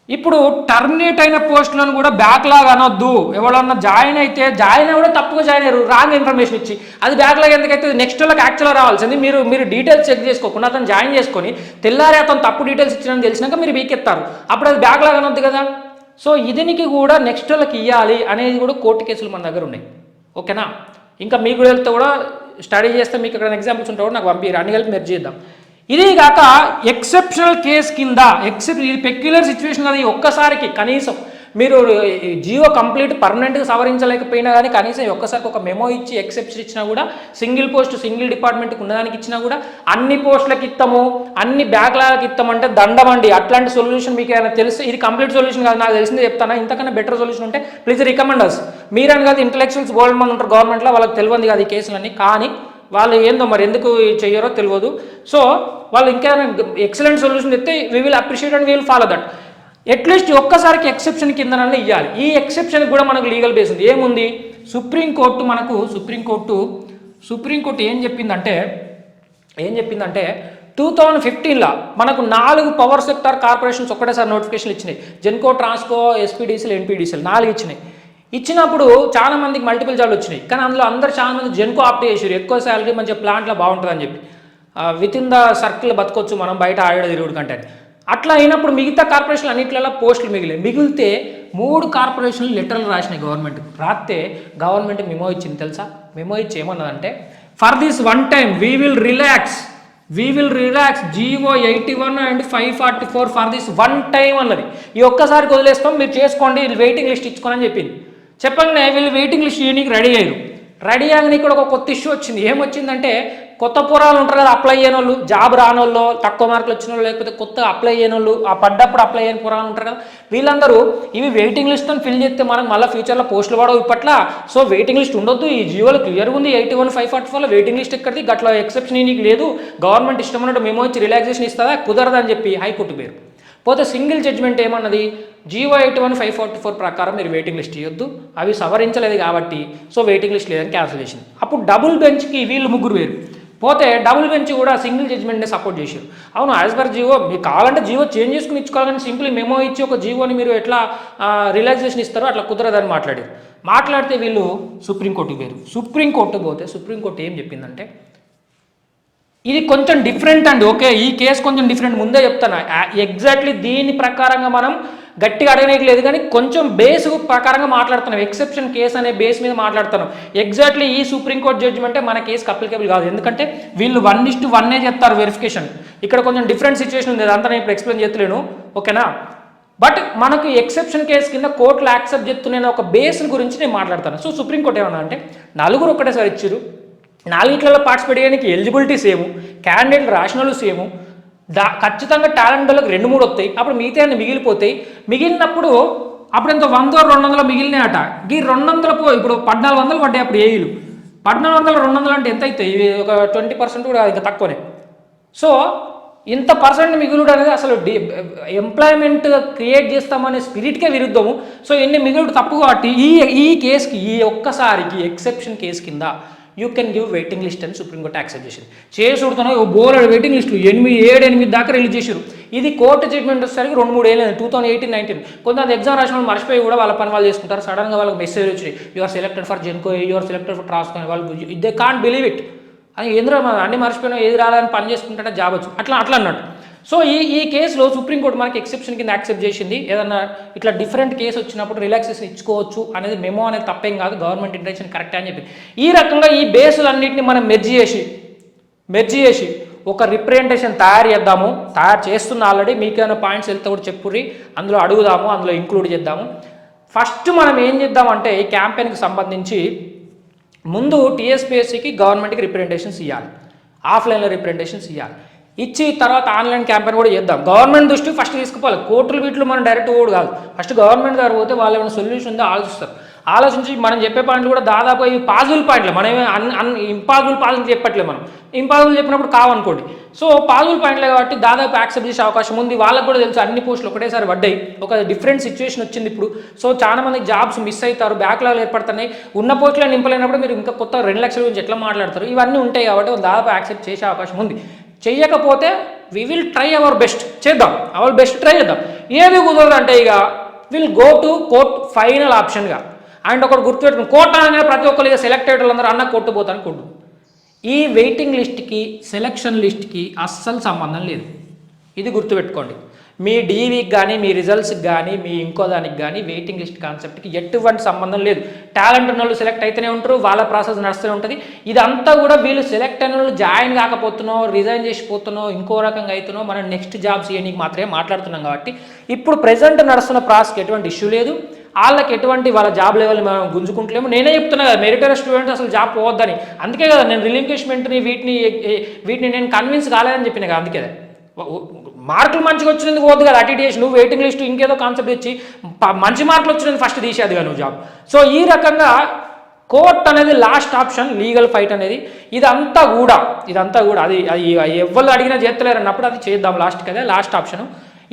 ఇప్పుడు టర్మినేట్ అయిన పోస్టులను కూడా బ్యాక్లాగ్ అనొద్దు. ఎవరన్నా జాయిన్ కూడా తప్పుగా జాయిన్ అయ్యారు, రాంగ్ ఇన్ఫర్మేషన్ ఇచ్చి, అది బ్యాక్లాగ్ ఎందుకైతే నెక్స్ట్ వాళ్ళకి యాక్చువల్గా రావాల్సింది. మీరు డీటెయిల్స్ చెక్ చేసుకోకుండా అతను జాయిన్ చేసుకొని తెల్లారి అతను తప్పు డీటెయిల్స్ ఇచ్చినని తెలిసినాక మీరు వీకెత్తారు, అప్పుడు అది బ్యాక్లాగ్ అనొద్దు కదా. సో ఇదినికి కూడా నెక్స్ట్ వాళ్ళకి ఇవ్వాలి అనేది కూడా కోర్టు కేసులు మన దగ్గర ఉన్నాయి. ఓకేనా? ఇంకా మీకు వెళ్తే కూడా స్టడీ చేస్తే మీకు ఇక్కడ ఎగ్జాంపుల్స్ ఉంటావు నాకు పంపిరు, అన్ని కలిపి మెర్జ్ చేద్దాం. ఇది కాక ఎక్సెప్షనల్ కేస్ కింద ఇది పెక్యులర్ సిచ్యువేషన్ అది ఒక్కసారికి కనీసం మీరు జియో కంప్లీట్ పర్మనెంట్గా సవరించలేకపోయినా కానీ కనీసం ఒక్కసారికి ఒక మెమో ఇచ్చి ఎక్సెప్షన్ ఇచ్చినా కూడా సింగిల్ పోస్ట్ సింగిల్ డిపార్ట్మెంట్కి ఉన్నదానికి ఇచ్చినా కూడా అన్ని పోస్టులకు ఇస్తాము అన్ని బ్యాక్లాగ్కి ఇస్తామంటే దండమండి. అట్లాంటి సొల్యూషన్ మీకు ఏమైనా తెలిస్తే ఇది కంప్లీట్ సొల్యూషన్ కాదు, నాకు తెలిసిందే చెప్తాను. ఇంతకన్నా బెటర్ సొల్యూషన్ ఉంటే ప్లీజ్ రికమెండ్ అస్. మీరని కాదు ఇంటలెక్చువల్స్ గోల్డ్ మంది ఉంటారు గవర్నమెంట్లో, వాళ్ళకి తెలియదు కాదు ఈ కేసులన్నీ, కానీ వాళ్ళు ఏందో మరి ఎందుకు చెయ్యరో తెలియదు. సో వాళ్ళు ఇంకా ఎక్సలెంట్ సొల్యూషన్ ఇస్తే we will appreciate and we will follow that. At least ఒక్కసారికి ఎక్సెప్షన్ కిందనన్నా ఇవ్వాలి. ఈ ఎక్సెప్షన్ కూడా మనకు లీగల్ బేస్ ఉంది. ఏముంది, సుప్రీంకోర్టు ఏం చెప్పిందంటే 2015లో మనకు 4 పవర్ సెక్టార్ కార్పొరేషన్స్ ఒక్కటేసారి నోటిఫికేషన్లు ఇచ్చినాయి. జెన్కో, ట్రాన్స్కో, ఎస్పీడీసీలు, ఎన్పీడీసీలు 4 ఇచ్చినాయి. ఇచ్చినప్పుడు చాలా మందికి మల్టిపుల్ జాబ్లు వచ్చినాయి. కానీ అందులో అందరు చాలా మంది జెన్కో ఆప్ట్ చేసారు, ఎక్కువ శాలరీ మంచిగా ప్లాంట్లో బాగుంటుందని చెప్పి, విత్ ఇన్ ద సర్కిల్ బతకొచ్చు మనం బయట ఆడ తిరుగుడు కంటే. అట్లా అయినప్పుడు మిగతా కార్పొరేషన్లు అన్నింటిలో పోస్టులు మిగిలితే 3 కార్పొరేషన్లు లెటర్లు రాసినాయి గవర్నమెంట్కి. రాస్తే గవర్నమెంట్ మెమో ఇచ్చింది తెలుసా. మెమో ఇచ్చి ఏమన్నదంటే for this one time we will relax GO 81 and 544 for this one time అన్నది. ఈ ఒక్కసారికి వదిలేస్తాం, మీరు చేసుకోండి, వెయిటింగ్ లిస్ట్ ఇచ్చుకోని అని చెప్పింది. చెప్పగానే వీళ్ళు వెయిటింగ్ లిస్ట్ ఇవ్వడానికి రెడీ అయ్యారు. రెడీ అయ్యాక ఇక్కడ ఒక కొత్త ఇష్యూ వచ్చింది. ఏమొచ్చిందంటే కొత్త పురాలు ఉంటారు కదా, అప్లై చేయని వాళ్ళు, జాబ్ రానోళ్ళు, తక్కువ మార్కులు వచ్చిన వాళ్ళు, లేకపోతే కొత్త అప్లై చేయని వాళ్ళు, ఆ పడ్డప్పుడు అప్లై చేయని పురాలు ఉంటారు కదా, వీళ్ళందరూ ఇవి వెయిటింగ్ లిస్ట్ అని ఫిల్ చేస్తే మనకు మళ్ళీ ఫ్యూచర్లో పోస్టులు పడవు ఇప్పట్లా. సో వెయిటింగ్ లిస్ట్ ఉండొద్దు, ఈ జియోలో క్లియర్గా ఉంది 81 544 వెయిటింగ్ లిస్ట్ ఎక్కడిది, గట్ల ఎక్సెప్షన్ నీకు లేదు, గవర్నమెంట్ ఇష్టం ఉన్నట్టు మెమో ఇచ్చి రిలాక్సేషన్ ఇస్తుందా, కుదరదని చెప్పి హైకోర్టు పేరు పోతే సింగిల్ జడ్జ్మెంట్ ఏమన్నది, GO 81 544 ప్రకారం మీరు వెయిటింగ్ లిస్ట్ ఇవ్వద్దు, అవి సవరించలేదు కాబట్టి సో వెయిటింగ్ లిస్ట్ లేదని క్యాన్సిల్ చేసింది. అప్పుడు డబుల్ బెంచ్కి వీళ్ళు 3 వేరు పోతే డబుల్ బెంచ్ కూడా సింగిల్ జడ్జ్మెంట్ని సపోర్ట్ చేశారు. అవును, యాజ్ పర్ జియో మీకు కావాలంటే జియో చేంజ్ చేసుకుని ఇచ్చుకోవాలని సింపుల్ మెమో ఇచ్చి ఒక జియోని మీరు ఎట్లా రిలాక్సేషన్ ఇస్తారో అట్లా కుదరదని మాట్లాడితే వీళ్ళు సుప్రీంకోర్టుకి వేరు. సుప్రీంకోర్టు పోతే సుప్రీంకోర్టు ఏం చెప్పిందంటే ఇది కొంచెం డిఫరెంట్ అండి. ఓకే, ఈ కేసు కొంచెం డిఫరెంట్, ముందే చెప్తాను. ఎగ్జాక్ట్లీ దీని ప్రకారంగా మనం గట్టిగా అడగనేది లేదు, కానీ కొంచెం బేస్ ప్రకారంగా మాట్లాడుతున్నాం. ఎక్సెప్షన్ కేసు అనే బేస్ మీద మాట్లాడుతున్నాం. ఎగ్జాక్ట్లీ ఈ సుప్రీంకోర్టు జడ్జిమెంటే మన కేసుకి అప్లికేబుల్ కాదు, ఎందుకంటే వీళ్ళు 1:1 చెప్తారు వెరిఫికేషన్. ఇక్కడ కొంచెం డిఫరెంట్ సిచ్యువేషన్ ఉంది, అదంతా నేను ఇప్పుడు ఎక్స్ప్లెయిన్ చేస్తలేను, ఓకేనా. బట్ మనకు ఎక్సెప్షన్ కేసు కింద కోర్టులు యాక్సెప్ట్ చేస్తున్న ఒక బేస్ గురించి నేను మాట్లాడతాను. సో సుప్రీంకోర్టు ఏమన్నా అంటే 4 ఒకటేసారి ఇచ్చారు, 4 పార్టిసిపేట్ చేయడానికి ఎలిజిబిలిటీ సేము, క్యాండిడేట్ రాసినలు సేము, ఖచ్చితంగా టాలెంట్ వాళ్ళకి 2-3 వస్తాయి. అప్పుడు మిగతా మిగిలిపోతాయి. మిగిలినప్పుడు అప్పుడు ఎంత 100-200 మిగిలినాయట. ఈ 200 ఇప్పుడు 1400 పడ్డాయి అప్పుడు ఏఈలు. 1400-200 అంటే ఎంత అవుతాయి, ఒక 20% కూడా ఇంకా తక్కువనే. సో ఇంత పర్సెంట్ మిగులుడు అనేది అసలు ఎంప్లాయ్మెంట్ క్రియేట్ చేస్తామనే స్పిరిట్కే విరుద్ధము. సో ఎన్ని మిగులుడు తప్పు కాబట్టి ఈ కేసుకి ఈ ఒక్కసారికి ఎక్సెప్షన్ కేసు కింద you can give waiting list అని సుప్రీంకోర్టు యాక్సెప్ట్ చేసింది. చేసుడుతున్నాయి బోలెడు వెయిటింగ్ లిస్టు 7-8 దాకా రిలీజ్ చేశారు. ఇది కోర్టు జడ్జ్మెంట్ వచ్చేసరికి 2-3 ఏళ్ళు 2018-19. కొంతమంది ఎగ్జామ్ రాసిన వాళ్ళు మర్చిపోయి కూడా వాళ్ళ పని వాళ్ళు చేసుకుంటారు. సడన్గా వాళ్ళకి మెసేజ్ వచ్చినాయి, you are selected for Genco, you are selected for Transco, వాళ్ళు దే కాంట్ బిలీవ్ ఇట్ అని, ఏంద్రో అన్ని మర్చిపోయినా ఏది రాలని పని చేసుకుంటే జాబ్ వచ్చు అట్లా అన్నట్టు. సో ఈ కేసులో సుప్రీంకోర్టు మనకి ఎక్సెప్షన్ కింద యాక్సెప్ట్ చేసింది. ఏదన్నా ఇట్లా డిఫరెంట్ కేసు వచ్చినప్పుడు రిలాక్సేషన్ ఇచ్చుకోవచ్చు అనేది మెమో అనేది తప్పేం కాదు, గవర్నమెంట్ ఇంటెన్షన్ కరెక్ట్ అని చెప్పి ఈ రకంగా ఈ బేసులన్నింటినీ మనం మెర్జ్ చేసి ఒక రిప్రజెంటేషన్ తయారు చేస్తున్న ఆల్రెడీ. మీకేమైనా పాయింట్స్ వెళ్తే కూడా చెప్పుర్రి, అందులో అడుగుదాము, అందులో ఇంక్లూడ్ చేద్దాము. ఫస్ట్ మనం ఏం చేద్దామంటే ఈ క్యాంపెయిన్కి సంబంధించి ముందు టీఎస్పీఎస్సీకి గవర్నమెంట్కి రిప్రజెంటేషన్స్ ఇవ్వాలి, ఆఫ్లైన్లో రిప్రజెంటేషన్స్ ఇవ్వాలి. ఇచ్చి తర్వాత ఆన్లైన్ క్యాంపెయిన్ కూడా చేద్దాం. గవర్నమెంట్ దృష్టికి ఫస్ట్ తీసుకుపోవాలి, కోర్టులు వీటిలో మనం డైరెక్ట్ ఓడు కాదు. ఫస్ట్ గవర్నమెంట్ దగ్గర పోతే వాళ్ళు ఏమైనా సొల్యూషన్ ఉందో ఆలోచించి మనం చెప్పే పాయింట్లు కూడా దాదాపు ఇవి పాజిబుల్ పాయింట్లు, మనమే ఇంపాసిబుల్ పాజిబుల్ చెప్పట్లేదు. మనం ఇంపాసిబుల్ చెప్పినప్పుడు కావనుకోండి. సో పాజిబుల్ పాయింట్లే కాబట్టి దాదాపు యాక్సెప్ట్ చేసే అవకాశం ఉంది. వాళ్ళకు కూడా తెలుసు అన్ని పోస్టులు ఒకటేసారి పడ్డాయి, ఒక డిఫరెంట్ సిచ్యువేషన్ వచ్చింది ఇప్పుడు. సో చాలా మంది జాబ్స్ మిస్ అవుతారు, బ్యాక్లాగ్ ఏర్పడుతున్నాయి, ఉన్న పోస్టులు నింపలేనప్పుడు మీరు ఇంకా కొత్త 2 లక్షల గురించి ఎట్లా మాట్లాడతారు, ఇవన్నీ ఉంటాయి కాబట్టి దాదాపు యాక్సెప్ట్ చేసే అవకాశం ఉంది. చెయ్యకపోతే we will try our best, చేద్దాం, అవర్ బెస్ట్ ట్రై చేద్దాం. ఏది కుదరదు అంటే ఇక will go to court final ఆప్షన్గా. అండ్ ఒకటి గుర్తుపెట్టుకుని, కోర్టు అనగానే ప్రతి ఒక్కరు ఇక సెలెక్ట్ అయ్యే వాళ్ళందరూ అన్న కోర్టు పోతాను కోర్టు. ఈ వెయిటింగ్ లిస్ట్కి సెలక్షన్ లిస్ట్కి అస్సలు సంబంధం లేదు. ఇది గుర్తుపెట్టుకోండి. మీ డీవీకి కానీ మీ రిజల్ట్స్కి కానీ మీ ఇంకో దానికి కానీ వెయిటింగ్ లిస్ట్ కాన్సెప్ట్కి ఎటువంటి సంబంధం లేదు. టాలెంట్ ఉన్న వాళ్ళు సెలెక్ట్ అయితేనే ఉంటారు, వాళ్ళ ప్రాసెస్ నడుస్తూనే ఉంటుంది. ఇదంతా కూడా వీళ్ళు సెలెక్ట్ అయిన వాళ్ళు జాయిన్ కాకపోతున్నావు, రిజైన్ చేసిపోతున్నావు, ఇంకో రకంగా అవుతున్నావు, మనం నెక్స్ట్ జాబ్స్ ఇవన్నీ మాత్రమే మాట్లాడుతున్నాం. కాబట్టి ఇప్పుడు ప్రెజెంట్ నడుస్తున్న ప్రాసెస్కి ఎటువంటి ఇష్యూ లేదు, వాళ్ళకి ఎటువంటి వాళ్ళ జాబ్ లెవెల్ మనం గుంజుకుంటలేము. నేనే చెప్తున్నా కదా, మెరిటరీ స్టూడెంట్స్ అసలు జాబ్ పోవద్దని. అందుకే కదా నేను రిలింక్విష్మెంట్ని వీటిని నేను కన్విన్స్ కాలేదని చెప్పిన కదా. అందుకే మార్కులు మంచిగా వచ్చినందుకు పోద్దు కదా, అటు చేసి నువ్వు వెయిటింగ్ లిస్ట్ ఇంకేదో కాన్సెప్ట్ ఇచ్చి మంచి మార్కులు వచ్చినందుకు ఫస్ట్ తీసేది కదా నువ్వు జాబ్. సో ఈ రకంగా కోర్ట్ అనేది లాస్ట్ ఆప్షన్, లీగల్ ఫైట్ అనేది. ఇదంతా కూడా అది ఎవరు అడిగినా చేస్తలేరు అన్నప్పుడు అది చేద్దాం లాస్ట్ కదా, లాస్ట్ ఆప్షను.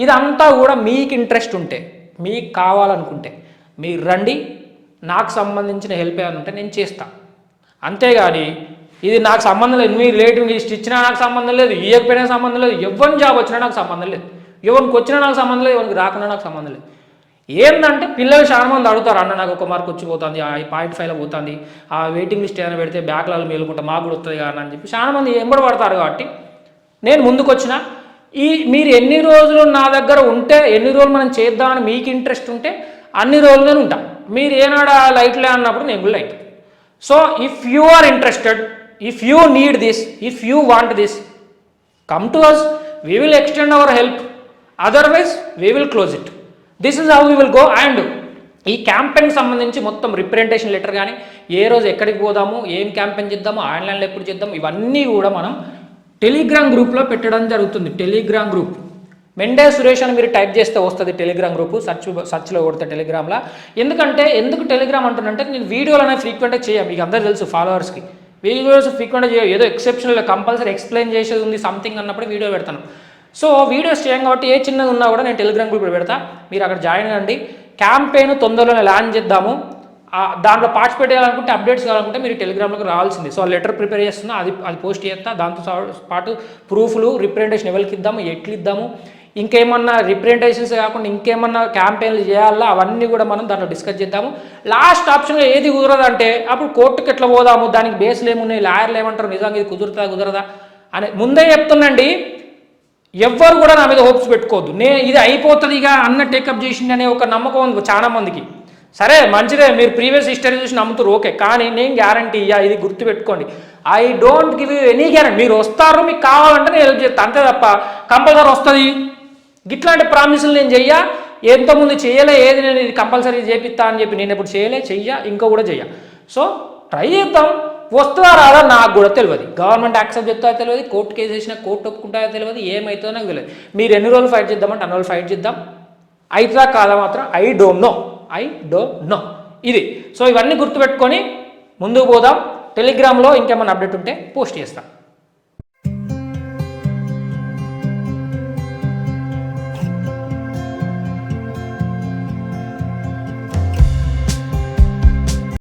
ఇదంతా కూడా మీకు ఇంట్రెస్ట్ ఉంటే, మీకు కావాలనుకుంటే మీరు రండి, నాకు సంబంధించిన హెల్ప్ ఏమైనా ఉంటే నేను చేస్తాను. అంతేగాని ఇది నాకు సంబంధం లేదు, మీ రిలేటివ్ లిస్ట్ ఇచ్చినా నాకు సంబంధం లేదు, ఇవ్వకపోయినా సంబంధం లేదు, ఎవరిని జాబ్ వచ్చినా నాకు సంబంధం లేదు, ఎవరికి వచ్చినా నాకు సంబంధం లేదు, ఎవరికి రాకున్నా నాకు సంబంధం లేదు. ఏంటంటే పిల్లలు చాలా మంది అడుగుతారు, అన్న నాకు 1 మార్క్ వచ్చిపోతుంది, 0.5లో పోతుంది, ఆ వెయిటింగ్ లిస్ట్ ఏమైనా పెడితే బ్యాక్లాగ్ మేలుకుంటా మాకు కూడా వస్తుంది కానీ అని చెప్పి చాలా మంది ఎంబడి పడతారు. కాబట్టి నేను ముందుకు వచ్చిన మీరు ఎన్ని రోజులు నా దగ్గర ఉంటే, ఎన్ని రోజులు మనం చేద్దామని మీకు ఇంట్రెస్ట్ ఉంటే అన్ని రోజులు నేను ఉంటాను. మీరు ఏనాడు లైట్లే అన్నప్పుడు నేను కూడా light. So if you are interested, if you need this, if you want this, come to us, we will extend our help, otherwise we will close it. This is how we will go. And ఈ క్యాంపెయిన్కి సంబంధించి మొత్తం representation letter కానీ, ఏ రోజు ఎక్కడికి పోదాము, ఏం campaign చేద్దాము, ఆన్లైన్లో ఎప్పుడు చేద్దాం, ఇవన్నీ కూడా మనం టెలిగ్రామ్ గ్రూప్లో పెట్టడం జరుగుతుంది. టెలిగ్రామ్ గ్రూప్ మెండే సురేష్ అని మీరు టైప్ చేస్తే వస్తుంది టెలిగ్రామ్ గ్రూప్, సర్చ్లో కొడితే టెలిగ్రామ్లో. ఎందుకు టెలిగ్రామ్ అంటున్నంటే, నేను వీడియోలు అనేవి ఫ్రీక్వెంట్గా చేయం, మీకు అందరూ తెలుసు ఫాలోవర్స్కి. వీడియోస్ ఫ్రీక్వెంట్గా చేయ, ఏదో ఎక్సెప్షనల్ కంపల్సరీ ఎక్స్ప్లెయిన్ చేసేది ఉంది సంథింగ్ అన్నప్పుడు వీడియో పెడతాను. సో వీడియోస్ చేయం కాబట్టి ఏ చిన్నది ఉన్నా కూడా నేను టెలిగ్రామ్ గ్రూప్ పెడతా, మీరు అక్కడ జాయిన్ అవ్వండి. క్యాంపెయిన్ తొందరలోనే లాంచ్ చేద్దాము. దాంట్లో పార్టిసిపేట్ చేయాలనుకుంటే, అప్డేట్స్ కావాలనుకుంటే మీరు టెలిగ్రామ్లోకి రావాల్సింది. సో లెటర్ ప్రిపేర్ చేస్తున్నా, అది పోస్ట్ చేస్తా. దాంతో పాటు ప్రూఫ్లు, రిప్రజెంటేషన్ ఎవరికి ఇద్దాము, ఎట్లు ఇద్దాము, ఇంకేమన్నా రిప్రజెంటేషన్స్ కాకుండా ఇంకేమన్నా క్యాంపెయిన్లు చేయాలా, అవన్నీ కూడా మనం దాంట్లో డిస్కస్ చేద్దాము. లాస్ట్ ఆప్షన్లో ఏది కుదరదంటే అప్పుడు కోర్టుకి ఎట్లా పోదాము, దానికి బేస్లు ఏమున్నాయి, లాయర్లు ఏమంటారు, నిజంగా ఇది కుదరదా అని ముందే చెప్తుండండి. ఎవ్వరు కూడా నా మీద హోప్స్ పెట్టుకోవద్దు, ఇది అయిపోతుంది ఇక అన్న టేకప్ చేసింది అనే ఒక నమ్మకం ఉంది చాలా మందికి. సరే మంచిదే, మీరు ప్రీవియస్ హిస్టరీ చూసి నమ్ముతారు, ఓకే. కానీ నేను గ్యారంటీ ఇది గుర్తుపెట్టుకోండి, I don't give you any guarantee. మీరు వస్తారు, మీకు కావాలంటే నేను హెల్ప్ చేస్తాను, అంతే తప్ప కంపల్సరీ వస్తుంది ఇట్లాంటి ప్రామిసులు నేను చెయ్య. ఎంతోమంది చేయలే, ఏది నేను ఇది కంపల్సరీ చేపిస్తా అని చెప్పి నేను ఎప్పుడు చెయ్య, ఇంకా కూడా చెయ్య. సో ట్రై చేద్దాం, వస్తుందా రాదా నాకు కూడా తెలియదు, గవర్నమెంట్ యాక్సెప్ట్ చెప్తా తెలియదు, కోర్టు కేసు వేసినా కోర్టు ఒప్పుకుంటా తెలియదు, ఏమవుతుందో నాకు తెలియదు. మీరు ఎన్ని రోజులు ఫైట్ చేద్దామంటే అన్ని రోజులు ఫైట్ చేద్దాం. అవుతుందా కాదా మాత్రం ఐ డోంట్ నో ఇది. సో ఇవన్నీ గుర్తుపెట్టుకొని ముందుకు పోదాం. టెలిగ్రామ్లో ఇంకేమైనా అప్డేట్ ఉంటే పోస్ట్ చేస్తాం.